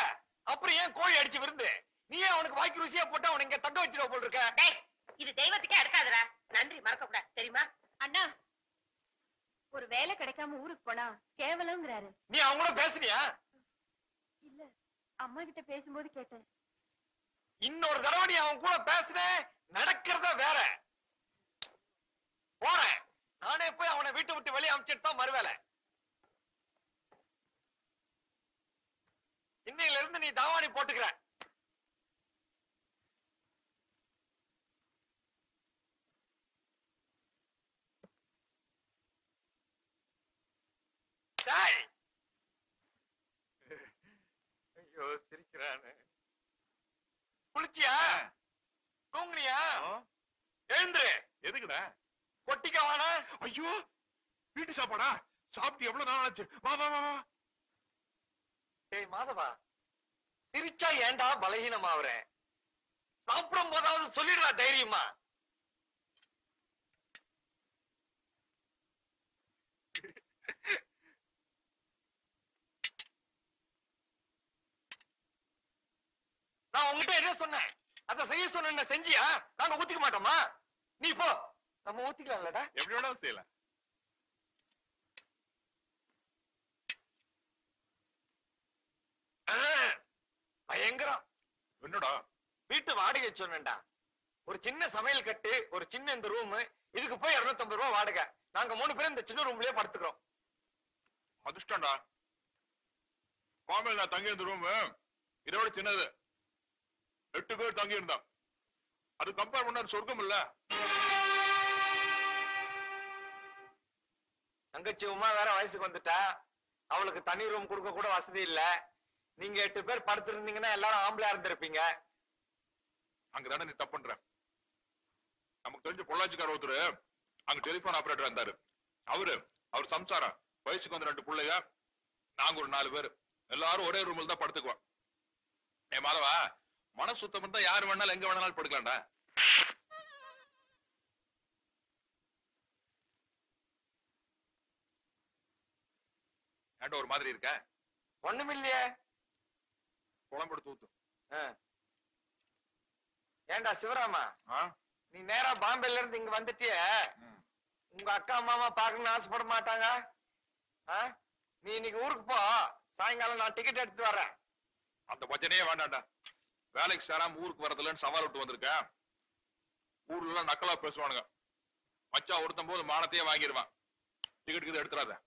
அப்புறம் ஏன் கோழி அடிச்சு விருந்து? நீ ஏன் அவனுக்கு வாய்க்கு ருசியா போட்டா அவனை இங்க தங்க வச்சிருவ போல் இருக்க? டேய், இது தெய்வத்துக்கே எடுக்காதடா. நன்றி மறக்க கூடாது, தெரியுமா? அண்ணா, ஒரு வேலை கிடைக்காம ஊருக்கு போனா கேவலம்ங்கறாரு. நீ அவங்கள பேசுனியா? இல்ல, அம்மா கிட்ட பேசும்போது கேட்டேன். இன்னொரு தடவை நீ அவன் கூட பேசுன, நடக்கிறத வேற. போறேன், நானே போய் அவனை வீட்டை விட்டு வெளியே அனுப்பிச்சிட்டு தான் மறுவேலை. இன்னையில இருந்து நீ தாவாணி போட்டுக்கிற. ஐயோ, சிரிக்கிறானே. குளிச்சியா? தூங்குனியா? எழுந்துரு. எதுக்குடா? பொட்டிக்க வாடா. ஐயோ வீட்டு சாப்பாடா? சாப்பிட்டு எவ்வளவு நாள் ஆச்சு? வா வா வா வா. டேய் மாதவா, சிரிச்சா ஏன்டா பலகீனமாவறேன்? சாப்பிடும் போதாவது சொல்லிடுறா தைரியமா. நான் உங்ககிட்ட என்ன சொன்னேன்? அத செய்ய சொன்ன செஞ்சியா? நாங்க ஊத்திக்க மாட்டோமா? நீ போ, நம்ம ஊத்திக்கலாம்லடா. எப்படி வேணாலும் செய்யலாம். பயங்கரம். என்னடா வீட்டு வாடகை சொன்னேன்டா. ஒரு சின்ன சமையல் கட்டு, ஒரு சின்ன இந்த ரூம், இதுக்கு போய் 250 ரூபாய் வாடகை. நாங்க 3 பேரும் இந்த சின்ன ரூம்லயே படுத்துக்கிறோம். அதிர்ஷ்டம்டா. பாம்பேல நான் தங்கி இருந்த ரூம் இதோட சின்னது. 8 பேர் தங்கி இருந்தான். அது கம்பேர் பண்ண சொர்க்கம் இல்ல. தங்கச்சி உமா வேற வயசுக்கு வந்துட்டா. அவளுக்கு தனி ரூம் கொடுக்க கூட வசதி இல்ல. நீங்க 8 பேர் படுத்திருந்தீங்கன்னா எல்லாரும் ஆம்பளையா இருந்திருப்பீங்க. அங்கதானே நீ தப்பு பண்ற. நமக்கு தெரிஞ்ச பொள்ளாச்சிக்கார ஒருத்தர் அங்க டெலிபோன் ஆபரேட்டர் இருந்தாரு. அவர் சம்சாரம், வயசுக்கு வந்து 2 பிள்ளைங்க, நாங்க ஒரு 4 பேர், எல்லாரும் ஒரே ரூம்ல தான் படுத்துக்குவோம். ஏ மாதவா, மனசு சுத்தம் இருந்தா யாரு வேணாலும் எங்க வேணாலும் படுக்கலாம்டா. ஏன்டா ஒரு மாதிரி இருக்க? ஒண்ணுமில்லையே. குழம்பு எடுத்து ஊத்து. ஏண்டா சிவராமா, நீ நேரா பாம்பேல இருந்து இங்க வந்துட்டிய, உங்க அக்கா மாமா பாக்கணும்னு ஆசைப்பட மாட்டாங்க? நீ இன்னைக்கு ஊருக்கு போ, சாயங்காலம் நான் டிக்கெட் எடுத்து வர்றேன். அந்த பச்சனையே வேண்டாம்டா. வேலைக்கு சேராம ஊருக்கு வரதுலன்னு சவால் விட்டு வந்திருக்கேன். ஊர்ல எல்லாம் நக்கலா பேசுவானுங்க. மச்சா ஒருத்தம் போது மானத்தையே வாங்கிடுவான். டிக்கெட் எடுத்துறாத.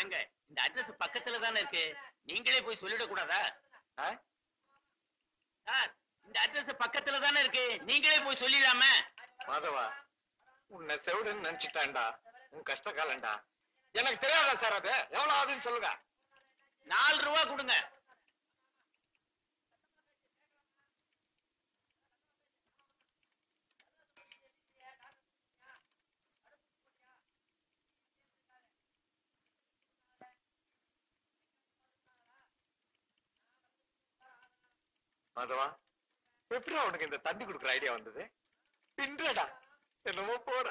ஏங்க, இந்த அட்ரஸ் பக்கத்துல தானே இருக்கு, நீங்களே போய் சொல்லிட கூடாதா? சார், இந்த அட்ரஸ் பக்கத்துல தானே இருக்கு, நீங்களே போய் சொல்லிடாம. மாதவா, உன்னை செவிடுன்னு நினைச்சிட்டான்டா. உன் கஷ்ட காலண்டா. எனக்கு தெரியாதா சார்? அது எவ்வளவு ஆகுதுன்னு சொல்லுங்க. 4 ரூபா கொடுங்க. மாதவா, எப்படி உனக்கு இந்த தண்ணி குடுக்குற ஐடியா வந்தது? பின்றடா, என்னமோ போற.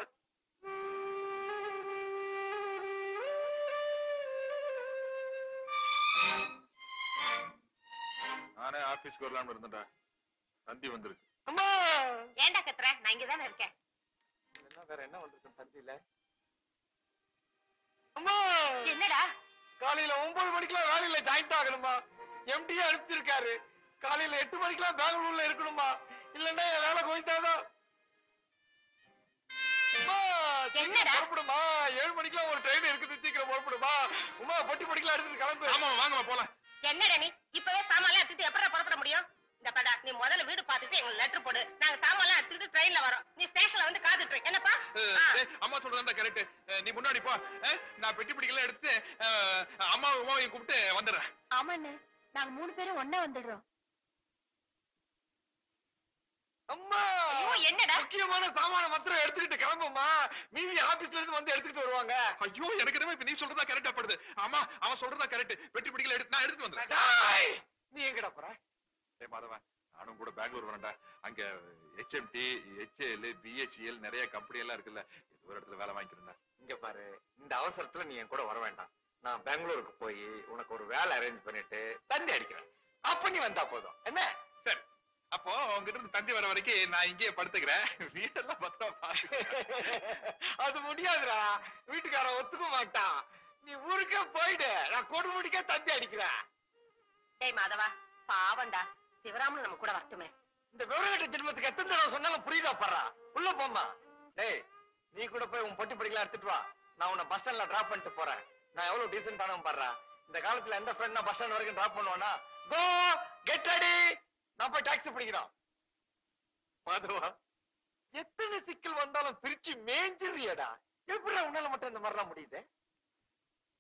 நானே ஆபீஸ்க்கு வரலாம்னு இருந்தேன்டா. தந்தி வந்திருக்கு. அம்மா, ஏன்டா கத்துற? நான் இங்கதானே இருக்கேன். என்ன வேற என்ன வந்திருக்கு தந்தியில? அம்மா, என்னடா? காலையில 9 மணிக்கெல்லாம் வேலையில ஜாயிண்ட் ஆகணுமா? எம்டியே அனுப்பிச்சிருக்காரு. காலையில 8 மணிக்கெல்லாம் பெங்களூர்ல இருக்கணுமா? இல்லன்னா என் வேலை போயிட்டாதான். என்னடா? புறப்படுமா, 7 மணிக்கெல்லாம் ஒரு ட்ரெயின் இருக்குது, சீக்கிரம் புறப்படுமா. உமா, பொட்டி பொடிக்கலாம் எடுத்துட்டு கிளம்பு. ஆமா வாங்க போலாம். என்னடா நீ இப்பவே சாமான்லாம் எடுத்துட்டு எப்படா புறப்பட முடியும்? இந்த படா, நீ முதல்ல வீடு பார்த்துட்டு எங்களுக்கு லெட்டர் போடு. நாங்க சாமான்லாம் எடுத்துட்டு ட்ரெயின்ல வரோம். நீ ஸ்டேஷன்ல வந்து காத்துட்டு இரு. என்னப்பா? அம்மா சொல்றதா கரெக்ட். நீ முன்னாடி போ. நான் பெட்டி பிடிக்கலாம் எடுத்து அம்மாவையும் கூப்பிட்டு வந்துடுறேன். ஆமாண்ணே, நாங்க 3 பேரும் ஒண்ணா வந்துடுறோம். அம்மா, என்னடா? முக்கியமான சாமான மாத்திரம் எடுத்துக்கிட்டு கிளம்புமா. மீதி ஆபீஸ்ல இருந்து வந்து எடுத்துட்டு வருவாங்க. ஐயோ, எனக்கு என்னமோ இப்ப நீ சொல்றதா கரெக்டா படுது. ஆமா, அவன் சொல்றதா கரெக்ட். பெட்டி பிடிக்கல எடுத்து நான் எடுத்துட்டு வந்துடுறேன். நீ எங்கடா போற? மாதவா, நானும் கூட பெங்களூர் வரேன்டா. அங்க HMT, HL, BHL நிறைய கம்பெனி எல்லாம் இருக்குல்ல, இது ஒரு இடத்துல வேலை வாங்கிக்கிறேன்டா. இங்க பாரு, இந்த அவசரத்துல நீ என் கூட வர வேண்டாம். நான் பெங்களூருக்கு போய் உனக்கு ஒரு வேலை அரேஞ்ச் பண்ணிட்டு தந்தி அடிக்கிறேன். அப்ப நீ வந்தா போதும். என்ன? சரி, அப்போ உங்ககிட்ட இருந்து தந்தி வர வரைக்கும் நான் இங்கேயே படுத்துக்கிறேன். வீட்டெல்லாம் பத்திரமா பாரு. அது முடியாதுடா, வீட்டுக்காரன் ஒத்துக்க மாட்டான். நீ ஊருக்கே போயிடு, நான் கொடுமுடிக்கே தந்தி அடிக்கிறேன். டேய் மாதவா, பாவண்டா, சிவராமன் நம்ம கூட வரட்டுமே. இந்த விவரங்கட்ட ஜென்மத்துக்கு எத்தனை தடவை சொன்னாலும் புரியுதா படுறா? உள்ள போமா. டேய், நீ கூட போய் உன் பொட்டி படிக்கலாம் எடுத்துட்டு வா. நான் உன்னை பஸ் ஸ்டாண்ட்ல டிராப் பண்ணிட்டு போறேன். நான் எவ்வளவு டீசென்டானவன் பாடுறா. இந்த காலத்துல எந்த ஃப்ரெண்ட் பஸ் ஸ்டாண்ட் வரைக்கும் டிராப் பண்ணுவானா? கோ கெட் ரெடி, நான் போய் டாக்ஸி பிடிக்கிறோம். மாதவா, எத்தனை ஆட்கள் வந்தாலும் பிரிச்சு மேஞ்சிறியடா. எப்படி உன்னால மட்டும் இந்த மாதிரிலாம் முடியுது?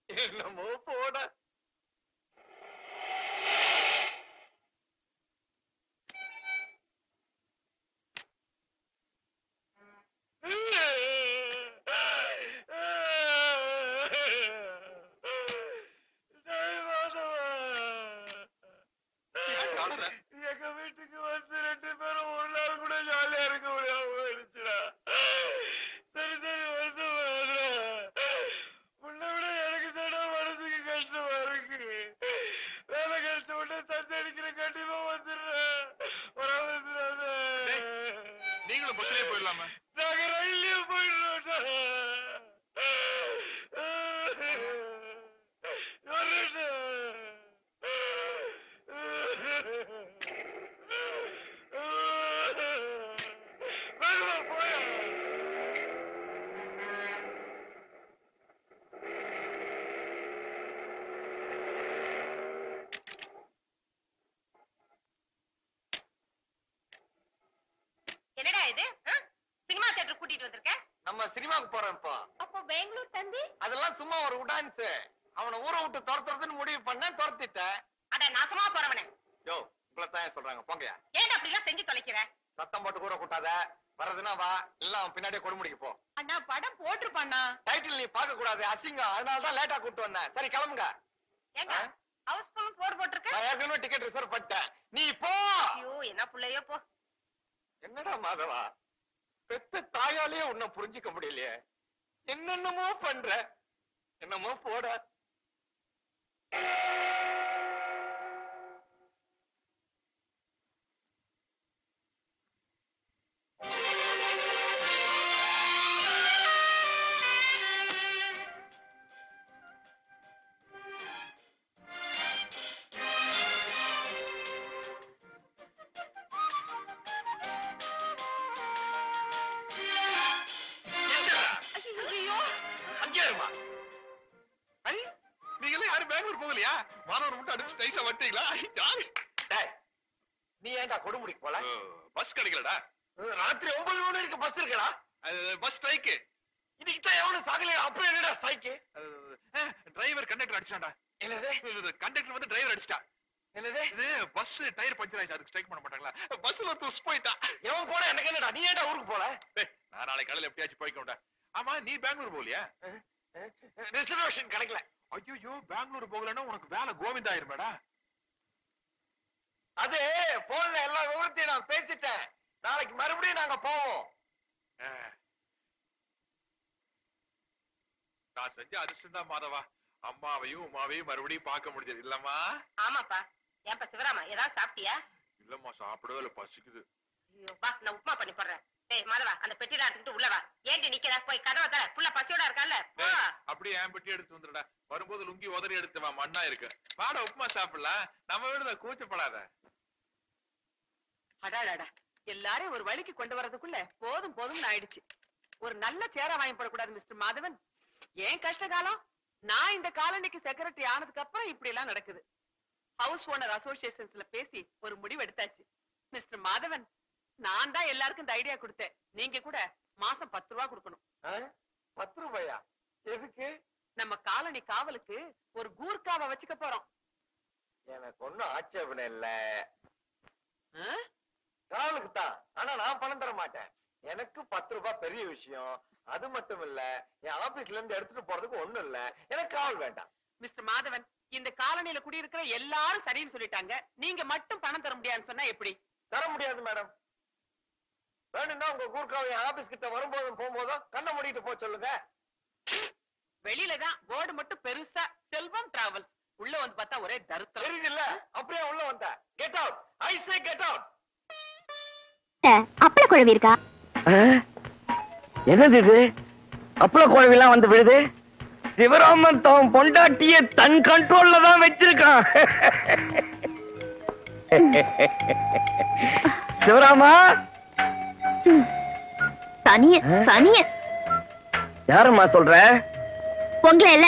என்னமோ போட. எங்க வீட்டுக்கு வந்து 2 பேரும் ஒரு நாள் கூட ஜாலியா இருக்க முடியாம போயிடுச்சுடா. சரி சரி வந்து உன்னை விட எனக்கு தானே மனசுக்கு கஷ்டமா இருக்கு. வேலை கழிச்ச உடனே தந்தை அடிக்கிற கண்டிப்பா வந்துடுறேன். வராம நீங்களும் பஸ்லயே போயிடலாமா? நாங்க ரயில்லயே போயிடுறோம். என்னடா இது? சினிமா தியேட்டர் கூட்டிட்டு வந்திருக்க? நம்ம சினிமாக்கு போறோம் இப்போ. அப்போ பெங்களூர் தந்தி? அதெல்லாம் சும்மா ஒரு உடான்ஸ். அவனை ஊரை விட்டு துரத்துறதுன்னு முடிவு பண்ண துரத்திட்டேன். அட நாசமா போறவனே. யோ, உங்களைத்தான் சொல்றாங்க போங்கயா. ஏன் அப்படி எல்லாம் செஞ்சு தொலைக்கிற? சத்தம் போட்டு கூற கூட்டாத. வரதுன்னா வா, இல்ல அவன் பின்னாடியே கொடுமுடிக்கு போ. அண்ணா படம் போட்டுருப்பாண்ணா. டைட்டில் நீ பார்க்க கூடாது, அசிங்கம். அதனாலதான் லேட்டா கூட்டு வந்தேன். சரி கிளம்புங்க. ஏங்க ஹவுஸ் ஃபுல் போட்டுருக்க? நான் ஏற்கனவே டிக்கெட் ரிசர்வ் பண்ணிட்டேன். நீ போ. ஐயோ என்ன புள்ளையோ போ. என்னடா மாதவா, பெத்த தாயாலேயே உன்னை புரிஞ்சுக்க முடியலையே. என்னென்னமோ பண்ற. என்னமோ போட. போகலையா? மாணவர் மட்டும் அடிச்சு நைஸா வட்டீங்களா? நீ ஏன்டா கொடுமுடிக்கு போல? பஸ் கிடைக்கலடா. ராத்திரி 9 மணி வரைக்கும் பஸ் இருக்கடா. Bus strike. இன்னைக்கு தான் எவனும் சாகலையா? அப்புறம் என்னடா ஸ்ட்ரைக்? Driver conductor அடிச்சான்டா. என்னது? கண்டக்டர் வந்து டிரைவர் அடிச்சிட்டா. என்னது? இது பஸ் டயர் பஞ்சர் ஆயிடுச்சு, அதுக்கு ஸ்ட்ரைக் பண்ண மாட்டாங்களா? பஸ்ல துஸ் போயிட்டா. எவன் போட எனக்கு என்னடா? நீ ஏன்டா ஊருக்கு போல? நான் நாளைக்கு காலையில எப்படியாச்சும் போய்க்கோண்டா. ஆமா, நீ பெங்களூர் போலியா? ரிசர்வேஷன் கிடைக்கல. ஐயோ, பெங்களூர் போகலன்னா உனக்கு வேலை கோவிந்தா ஆயிருமேடா. அது போன்ல எல்லா விவரத்தையும் நான் பேசிட்டேன். நாளைக்கு மறுபடியும் நாங்க போவோம். நான் செஞ்ச அதிர்ஷ்டம் தான் மாதவா. அம்மாவையும் உமாவையும் மறுபடியும் பார்க்க முடிஞ்சது இல்லம்மா? ஆமாப்பா. ஏன்பா சிவராமா, ஏதாவது சாப்பிட்டியா? இல்லம்மா, சாப்பிடவே இல்ல, பசிக்குது. ஐயோ வா, நான் உப்புமா பண்ணி போடுறேன். டேய் மாதவா, அந்த பெட்டில எடுத்துட்டு உள்ள வா. ஏண்டி நிக்கிற? போய் கதவை தர. புள்ள பசியோட இருக்கான்ல. போ. அப்படியே என் பெட்டி எடுத்து வந்துடா. வரும்போது லுங்கி உதறி எடுத்து வா, மண்ணா இருக்கு. வாடா உப்புமா சாப்பிடலாம். நம்ம வீடுத கூச்சப்படாத. அடாடாடா, எல்லாரும் ஒரு வழிக்கு கொண்டு வரதுக்குள்ள போதும் போதும்னு ஆயிடுச்சு. ஒரு நல்ல சேரா வாங்கி போடக்கூடாது மிஸ்டர் மாதவன்? ஏன் கஷ்ட காலம்? நான் இந்த காலனிக்கு செக்ரட்டரி ஆனதுக்கு அப்புறம் இப்படி எல்லாம் நடக்குது. ஹவுஸ் ஓனர் அசோசியேஷன்ஸ்ல பேசி ஒரு முடிவு எடுத்தாச்சு. மிஸ்டர் மாதவன், நான் தான் எல்லாருக்கும் இந்த ஐடியா கொடுத்தேன். நீங்க கூட மாசம் 10 ரூபாய் கொடுக்கணும். 10 ரூபாயா? எதுக்கு? நம்ம காலனி காவலுக்கு ஒரு கூர்க்காவை வச்சுக்க போறோம். எனக்கு ஒண்ணும் ஆட்சேபனை இல்ல. காவலுக்கு தான், ஆனா நான் பணம் தர மாட்டேன். எனக்கு 10 ரூபாய் பெரிய விஷயம். அது மட்டும் இல்ல, என் ஆபீஸ்ல இருந்து எடுத்துட்டு போறதுக்கு ஒண்ணும் இல்ல. எனக்கு காவல் வேண்டாம். மிஸ்டர் மாதவன், இந்த காலனியில குடியிருக்கிற எல்லாரும் சரின்னு சொல்லிட்டாங்க. நீங்க மட்டும் பணம் தர முடியாதுன்னு சொன்னா எப்படி? தர முடியாது மேடம். வேணும்னா உங்க கூர்க்காவை ஆபீஸ் கிட்ட வரும்போதும் போகும்போதும் கண்ணை மூடிட்டு போக சொல்லுங்க. வெளியில தான் போர்டு மட்டும் பெருசா செல்வம் டிராவல்ஸ். உள்ள வந்து பார்த்தா ஒரே தருத்தம். தெரியுது இல்ல? அப்படியே உள்ள வந்த. Get out. I say get out. அப்பள குழவி இருக்கா? என்னது இது? அப்பள குழவிலாம் வந்து விழுது. சிவராமன் தன் பொண்டாட்டிய தன் கண்ட்ரோல்ல தான் வச்சிருக்கான். சிவராமா, சனிய சனிய யாரம்மா சொல்ற? உங்களை இல்ல,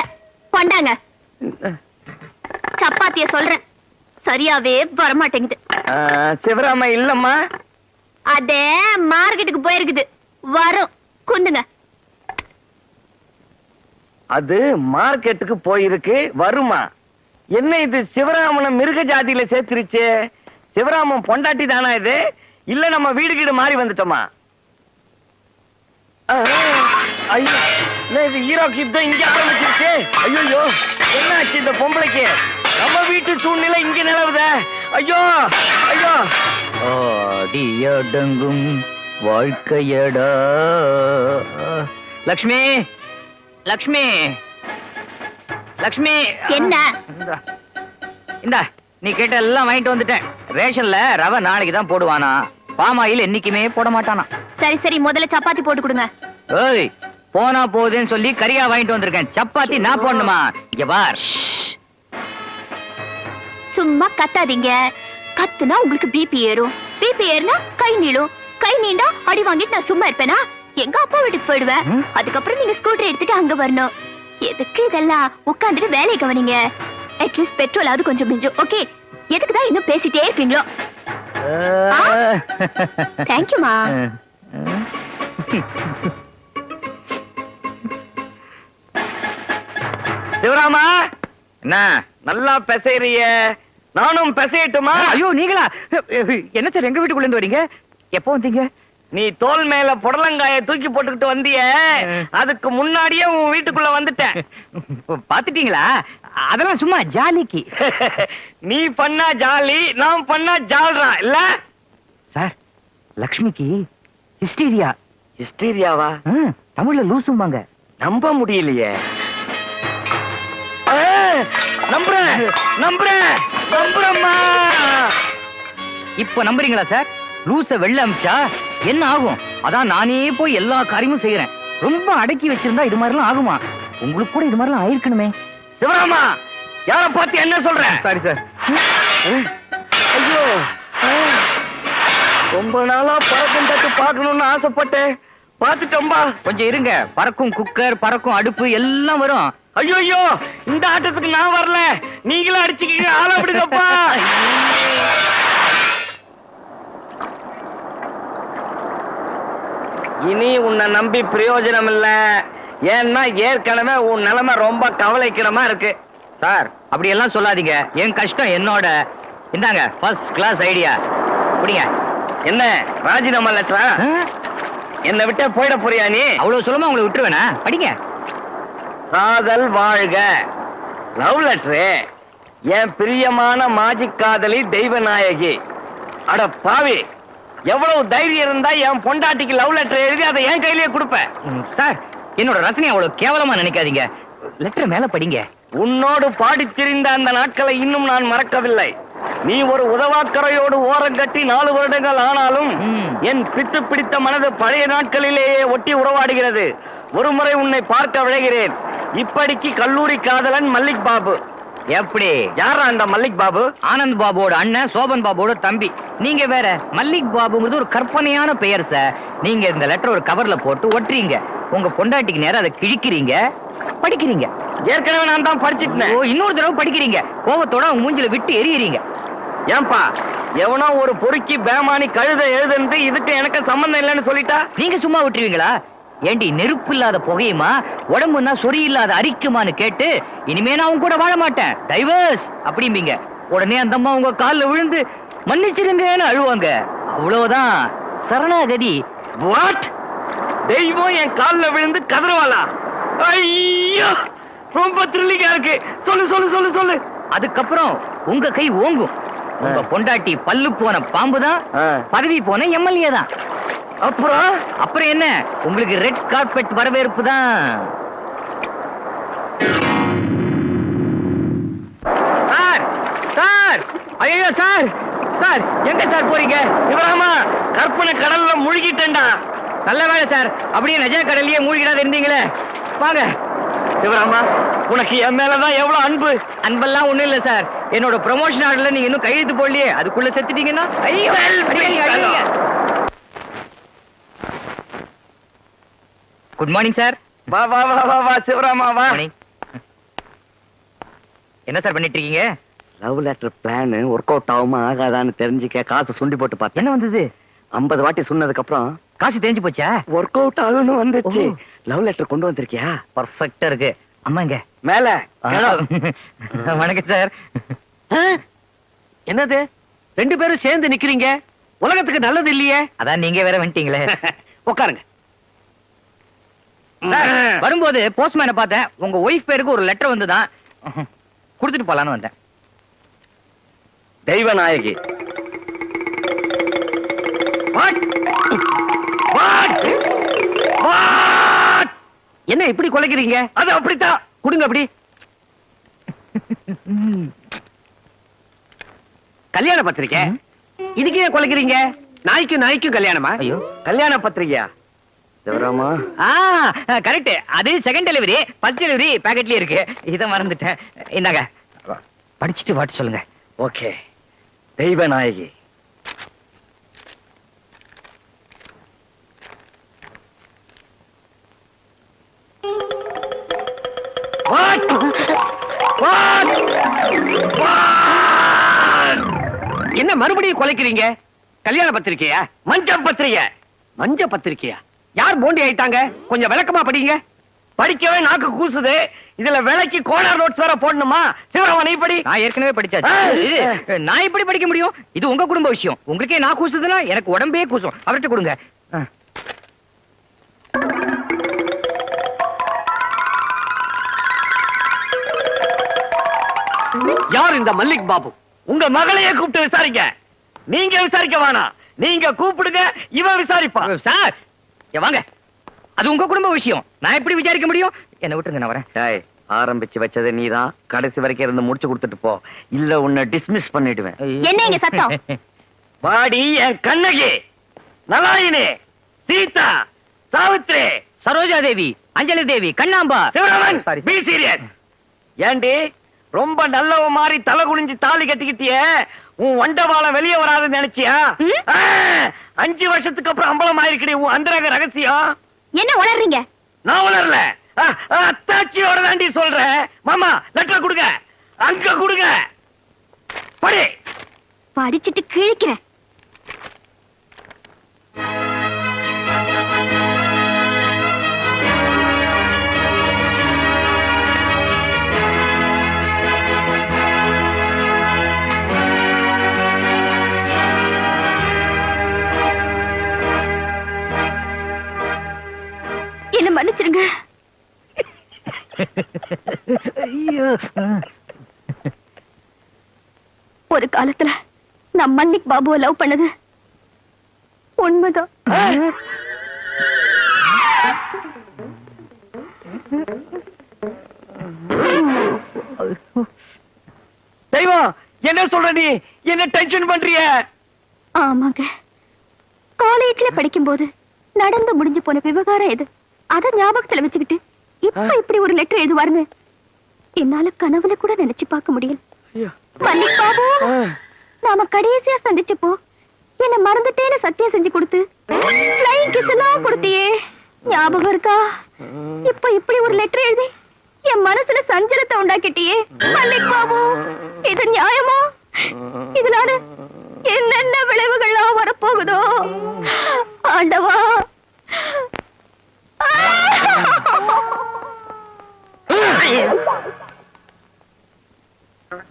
கொண்டாங்க. சப்பாத்திய சொல்றேன், சரியாவே வரமாட்டேங்குது. சிவராமா இல்லம்மா, அதே மார்க்கெட்டுக்கு போயிருக்குது. வரும். குந்துங்க. அது மார்க்கெட்டுக்கு போயிருக்கு, வருமா? என்ன இது சிவராமனை மிருக ஜாதியில சேர்த்துருச்சு? சிவராமன் பொண்டாட்டி தானா இது? இல்ல நம்ம வீடு கீடு மாறி வந்துட்டோமா? ஐயோ, இது ஹீரோக்கு யுத்தம் இங்க ஆரம்பிச்சிருச்சு. ஐயோ, என்ன ஆச்சு இந்த பொம்பளைக்கு? நம்ம வீட்டு சூழ்நிலை இங்க நிலவுதே. ஐயோ ஐயோ. அடியடங்கும் வாழ்க்கையடா. லக்ஷ்மி, லக்ஷ்மி, லக்ஷ்மி. என்ன? இந்த நீ கேட்ட எல்லாம் வாங்கிட்டு வந்துட்டேன். ரேஷன்ல ரவை நாளைக்கு தான் போடுவானா, பாமாயில் என்னைக்குமே போட மாட்டானா. சரி சரி, முதல்ல சப்பாத்தி போட்டு கொடுங்க. ஏய், போனா போகுதுன்னு சொல்லி கறியா வாங்கிட்டு வந்திருக்கேன். சப்பாத்தி நான் போடணுமா? இங்க பார். சும்மா கத்தாதீங்க. கத்துனா உங்களுக்கு பிபி ஏறும், பிபி ஏறினா கை நீளும், கை நீண்டா அடி வாங்கிட்டு நான் சும்மா இருப்பேனா? எங்க அப்பா வீட்டுக்கு போயிடுவேன். அதுக்கப்புறம் நீங்க ஸ்கூட்டர் எடுத்துட்டு அங்க வரணும். எதுக்கு இதெல்லாம்? உட்காந்துட்டு வேலையை கவனிங்க. அட்லீஸ்ட் பெட்ரோலாவது கொஞ்சம் மிஞ்சும். ஓகே, எதுக்குதான் இன்னும் பேசிட்டே இருப்பீங்களோ? தேங்க்யூமா. சிவராமா, என்ன நல்லா பெசைறிய? நானும் பெசையட்டுமா? ஐயோ, நீங்களா? என்ன சார் எங்க வீட்டுக்குள்ள இருந்து வரீங்க? எப்போ வந்தீங்க? நீ தோல் மேல புடலங்காய தூக்கி போட்டுக்கிட்டு வந்திய, அதுக்கு முன்னாடியே உன் வீட்டுக்குள்ள வந்துட்டேன். பாத்துட்டீங்களா? அதெல்லாம் சும்மா ஜாலிக்கு. நீ பண்ணா ஜாலி, நான் பண்ணா ஜால்ரா இல்ல சார்? லக்ஷ்மிக்கு ஹிஸ்டீரியா. ஹிஸ்டீரியாவா? தமிழ்ல லூசும்பாங்க. நம்ப முடியலையே. நம்புறேன் நம்புறேன் நம்புறேம்மா. இப்ப நம்புறீங்களா சார்? லூச வெள்ள அமிச்சா என்ன ஆகும்? அதான் நானே போய் எல்லா காரியமும் செய்யறேன். ரொம்ப அடக்கி வச்சிருந்தா இது மாதிரிலாம் ஆகுமா? உங்களுக்கு கூட இது மாதிரிலாம் ஆயிருக்கணுமே. சிவராமா, யார பார்த்து என்ன சொல்ற? Sorry sir. ஐயோ, ரொம்ப நாளா பறக்கும் தட்டு பார்க்கணும்னு ஆசைப்பட்டேன். பார்த்துட்டோம்பா. கொஞ்சம் இருங்க. பறக்கும் குக்கர், பறக்கும் அடுப்பு எல்லாம் வரும். ஐயோ, இந்த ஆட்டத்துக்கு நான் வரல. நீங்களும் அடிச்சுக்கீங்க. ஆள விடுங்கப்பா. இனி உன்னை நம்பி பிரயோஜனம் இல்ல. ஏன்னா ஏற்கனவே உன் நிலைமை ரொம்ப கவலைக்கிடமா இருக்கு. சார், அப்படி எல்லாம் சொல்லாதீங்க. என் கஷ்டம் என்னோட. இந்தாங்க ஃபர்ஸ்ட் கிளாஸ் ஐடியா. புடிங்க. என்ன ராஜினாமா லெட்டரா? என்னை விட்டு போயிட போறியா நீ? அவ்வளவு சொல்லுமா உங்களை விட்டுருவேனா? படிங்க. காதல் வாழ்க. Love letter. என் பிரியமான மாஜிக் காதலி தெய்வநாயகி. அட பாவி, எவ்வளவு தைரியம் இருந்தா என் பொண்டாட்டிக்கு லவ் லெட்டர் எழுதி அதை என் கையிலேயே கொடுப்பேன். சார், என்னோட ரசனை அவ்வளவு கேவலமா நினைக்காதீங்க. லெட்டர் மேல படிங்க. உன்னோடு பாடித் திரிந்த அந்த நாட்களை இன்னும் நான் மறக்கவில்லை. நீ ஒரு உதவாக்கரையோடு ஓரம் கட்டி 4 வருடங்கள் ஆனாலும் என் பித்து பிடித்த மனது பழைய நாட்களிலேயே ஒட்டி உறவாடுகிறது. ஒருமுறை உன்னை பார்க்க விழைகிறேன். இப்படிக்கு கல்லூரி காதலன் மல்லிக் பாபு. எப்படி? யாரா அந்த மல்லிக் பாபு? ஆனந்த் பாபுவோட அண்ணன், சோபன் பாபுவோட தம்பி. நீங்க வேற. மல்லிக் பாபுங்கிறது ஒரு கற்பனையான பெயர் சார். நீங்க இந்த லெட்டர் ஒரு கவர்ல போட்டு ஒட்டுறீங்க. உங்க பொண்டாட்டிக்கு நேரம் அதை கிழிக்கிறீங்க, படிக்கிறீங்க. ஏற்கனவே நான் தான் படிச்சுட்டேன். இன்னொரு தடவை படிக்கிறீங்க. கோபத்தோட உங்க மூஞ்சில விட்டு எரியுறீங்க. ஏன்பா, எவனோ ஒரு பொறுக்கி பேமானி கழுத எழுதுன்னு இதுக்கு எனக்கு சம்பந்தம் இல்லைன்னு சொல்லிட்டா நீங்க சும்மா விட்டுருவீங்களா? ஏண்டி, நெருப்பு இல்லாத புகையுமா, உடம்புன்னா சொறி இல்லாத அரிக்குமான்னு கேட்டு இனிமே நான் உங்க கூட வாழ மாட்டேன், டைவர்ஸ் அப்படிம்பீங்க. உடனே அந்த அம்மா உங்க காலில் விழுந்து மன்னிச்சிருங்கன்னு அழுவாங்க. அவ்வளவுதான், சரணாகதி. வாட்? தெய்வம் என் காலில் விழுந்து கதறுவாளா? ஐயோ, ரொம்ப த்ரில்லிங்கா இருக்கு. சொல்லு சொல்லு சொல்லு சொல்லு. அதுக்கப்புறம் உங்க கை ஓங்கும். உங்க பொண்டாட்டி பல்லு போன பாம்புதான், பதவி போன எம்எல்ஏ தான். அப்புறம் என்ன, உங்களுக்கு ரெட் கார்பெட் வரவேற்பு தான். சார், சார், ஐயோ சார், சார் எங்க சார் போறீங்க? சிவராமா, கற்பனை கடல்ல முழுகிட்டேன்டா. நல்ல வேலை சார், அப்படியே நிஜ கடல்லையே மூழ்கிடாத இருந்தீங்களே. வாங்க. சிவராமா, உனக்கு என் மேலதான் எவ்வளவு அன்பு. அன்பெல்லாம் ஒண்ணும் இல்ல சார். என்னோட ப்ரமோஷன் ஆர்டர்ல நீங்க இன்னும் கையெழுத்து போடலையே, அதுக்குள்ள செத்துட்டீங்கன்னா. ஐயோ, குட் மார்னிங் சார். வா வா வா வா வா சிவராமா வா. என்ன சார் பண்ணிட்டு இருக்கீங்க? Love letter plan work out ஆகுமா ஆகாதான்னு தெரிஞ்சுக்க காசு சுண்டி போட்டு பார்த்தேன். என்ன வந்தது? 50 வாட்டி சொன்னதுக்கு அப்புறம் காசு தெரிஞ்சு போச்சா? ஒர்க் அவுட் ஆகணும் வந்துச்சு. லவ் லெட்டர் கொண்டு வந்திருக்கியா? பர்ஃபெக்ட்டா இருக்கு. அம்மாங்க மேல. வணக்கம் சார். என்னது 2 பேரும் சேர்ந்து நிக்கிறீங்க? உலகத்துக்கு நல்லது இல்லையே. அதான் நீங்க வேற வந்துட்டீங்களே. உட்காருங்க. வரும்போது போஸ்ட்மேனை பார்த்தேன். உங்க ஒய்ஃப் பேருக்கு ஒரு லெட்டர் வந்துதான், கொடுத்துட்டு போலான்னு வந்தேன். தெய்வநாயகி. என்ன இப்படி கொலைக்கிறீங்க? அது அப்படித்தான். கொடுங்க அப்படி. கல்யாண பத்திரிக்கை. இதுக்கு ஏன் கொலைக்கிறீங்க? நாய்க்கும் கல்யாணமா? ஐயோ, கல்யாண பத்திரிக்கையா? சிவராமா. கரெக்ட். அது செகண்ட் டெலிவரி, ஃபர்ஸ்ட் டெலிவரி பாக்கெட்லயே இருக்கு. இத மறந்துட்டேன். இந்தாங்க, படிச்சுட்டு வாட்டு சொல்லுங்க. ஓகே. தெய்வநாயகி. என்ன மறுபடியும் கொலைக்கிறீங்க? கல்யாண பத்திரிக்கையா? மஞ்ச பத்திரிகை. மஞ்ச பத்திரிக்கையா? யார் போண்டி ஆயிட்டாங்க? கொஞ்சம் விளக்கமா படிங்க. படிக்கவே நாக்கு கூசுது. இதுல விலைக்கு கோனார் நோட்ஸ் வேற போடணுமா? சிவராமன் நீ படி. நான் ஏற்கனவே படிச்சாச்சு. நான் எப்படி படிக்க முடியும்? இது உங்க குடும்ப விஷயம். உங்களுக்கே நான் கூசுதுன்னா எனக்கு உடம்பே கூசும். அவர்கிட்ட கொடுங்க. யார் இந்த மல்லிக் பாபு? உங்க மகளையே கூப்பிட்டு விசாரிக்க. நீங்க விசாரிக்க வேணாம். நீங்க கூப்பிடுங்க, இவன் விசாரிப்பான். சார் வாங்க, அது உங்க குடும்ப விஷயம். நான் எப்படி விசாரிக்க முடியும்? என்ன விட்டுருங்க, நான் வரேன். டேய், ஆரம்பிச்சு வச்சது நீதான். கடைசி வரைக்கும் இருந்து முடிச்சு கொடுத்துட்டு போ, இல்ல உன்னை டிஸ்மிஸ் பண்ணிடுவேன். என்ன இங்க சத்தம்? வாடி என் கண்ணகி, நலாயினி, சீதா, சாவித்ரி, சரோஜா தேவி, அஞ்சலி தேவி, கண்ணாம்பா. Sivaraman, be serious. ஏண்டி ரொம்ப நல்லவ மாதிரி தலை குனிஞ்சு தாலி கட்டிக்கிட்டியே, உன் வண்டவாளம் வெளியே வராதுன்னு நினைச்சியா? 5 வருஷத்துக்கு அப்புறம் அம்பலம் ஆயிருக்கடி உன் அந்தரங்க ரகசியம். என்ன உளறீங்க? நான் உளரல, அத்தாச்சியோட தாண்டி சொல்றேன். மாமா லெட்டர் கொடுங்க, அங்க கொடுங்க. படி. படிச்சிட்டு கிழிக்கிறேன். என்ன மன்னிச்சிருங்க. ஒரு காலத்துல நான் மல்லிக் பாபுவை லவ் பண்ணது உண்மைதான். தெய்வம், என்ன சொல்ற நீ? என்ன டென்ஷன் பண்றிய? ஆமாங்க, காலேஜ்ல படிக்கும் போது நடந்து முடிஞ்சு போன விவகாரம் இது. அத ஞாபகத்துல வச்சுக்கிட்டு இப்ப இப்படி ஒரு லெட்டர் எழுதுவாருன்னு என்னால கனவுல கூட நினைச்சு பார்க்க முடியல. மல்லிக் பாபு, நாம கடைசியா சந்திச்சப்போ என்ன மறந்துட்டேன்னு சத்தியம் செஞ்சு கொடுத்து ஃப்ளைங் கிஸ் எல்லாம் கொடுத்தியே, ஞாபகம் இருக்கா? இப்ப இப்படி ஒரு லெட்டர் எழுதி என் மனசுல சஞ்சலத்தை உண்டாக்கிட்டியே மல்லிக் பாபு, இது நியாயமா? இதனால என்னென்ன விளைவுகள்லாம் வரப்போகுதோ ஆண்டவா.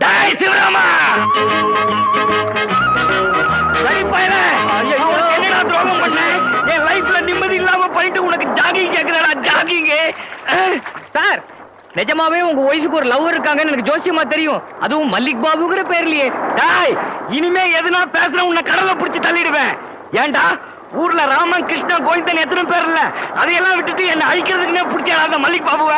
டேய் சிவராமா, சரி பையனே, என்னடா துரோகம் பண்ண? என் லைஃப்ல நிம்மதி இல்லாம பண்ணிட்டு உனக்கு ஜாகிங் கேக்குறடா, ஜாகிங். சார், நிஜமாவே உங்க ஒய்ஃபுக்கு ஒரு லவ் இருக்காங்கன்னு எனக்கு ஜோசியமா தெரியும். அதுவும் மல்லிக் பாபுங்கிற பேர்லயே. டேய், இனிமே எதுனா பேசுற உன்னை கடலை பிடிச்சு தள்ளிடுவேன். ஏண்டா ஊர்ல ராமன் கிருஷ்ணன் கோவிந்தன் எத்தனை பேர் இல்ல, அதையெல்லாம் விட்டுட்டு என்ன அழிக்கிறதுக்குன்னே பிடிச்ச மல்லிக் பாபுவ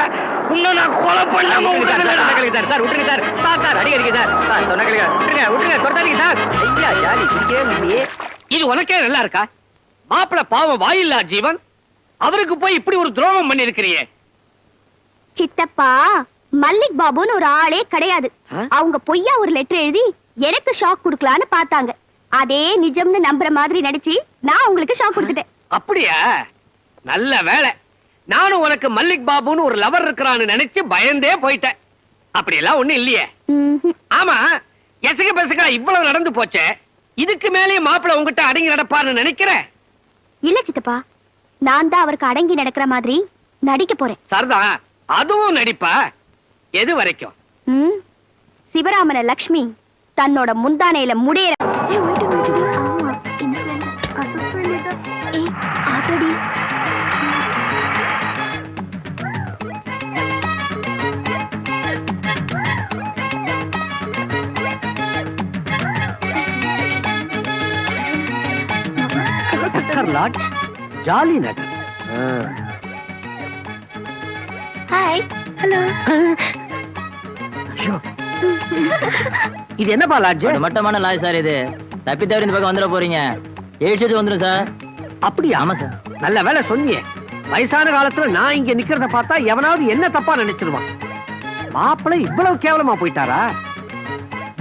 உன்னை நான் கொலை பண்ணாம சார் விட்டுருங்க சார். Sir அடிக்கடிங்க sir. சொன்னீங்க விட்டுருங்க தொட்டாதீங்க சார். ஐயா ஜாலி சிரிக்கவே முடியலையே. இது உனக்கே நல்லா இருக்கா? மாப்பிள பாவம் வாயில்லா ஜீவன், அவருக்கு போய் இப்படி ஒரு துரோகம் பண்ணி இருக்கிறியே. சித்தப்பா, மல்லிக் பாபுன்னு ஒரு ஆளே கிடையாது. அவங்க பொய்யா ஒரு லெட்டர் எழுதி எனக்கு ஷாக் கொடுக்கலான்னு பார்த்தாங்க. அதே நிஜம்னு நம்புற மாதிரி நடிச்சு நான் உங்களுக்கு ஷாக் கொடுத்துட்டேன். அப்படியா? நல்ல வேலை. நானும் உனக்கு மல்லிக் பாபுன்னு ஒரு லவர் இருக்கிறான்னு நினைச்சு பயந்தே போயிட்டேன். அப்படி எல்லாம் ஒண்ணு இல்லையே. ஆமா, எசக பெசகா இவ்வளவு நடந்து போச்சே, இதுக்கு மேலேயே மாப்பிள்ள உங்ககிட்ட அடங்கி நடப்பான்னு நினைக்கிறேன். இல்ல சித்தப்பா, நான் தான் அவருக்கு அடங்கி நடக்கிற மாதிரி நடிக்க போறேன். சரதா, அதுவும் நடிப்பா? எது வரைக்கும்? சிவராமன லக்ஷ்மி தன்னோட முந்தானையில முடியற ஜாலி நகர். ஹாய். ஹலோ. இது என்னப்பா லாட்ஜ்? மட்டமான லாட்ஜ் சார். இது தப்பி தவறி இந்த பக்கம் வந்துட போறீங்க. 8 சீட் வந்துடும் சார். அப்படியா? ஆமா சார். நல்ல வேலை சொன்னியே. வயசான காலத்துல நான் இங்க நிக்கிறத பார்த்தா எவனாவது என்ன தப்பா நினைச்சிருவான். மாப்பிள்ளை இவ்வளவு கேவலமா போயிட்டாரா?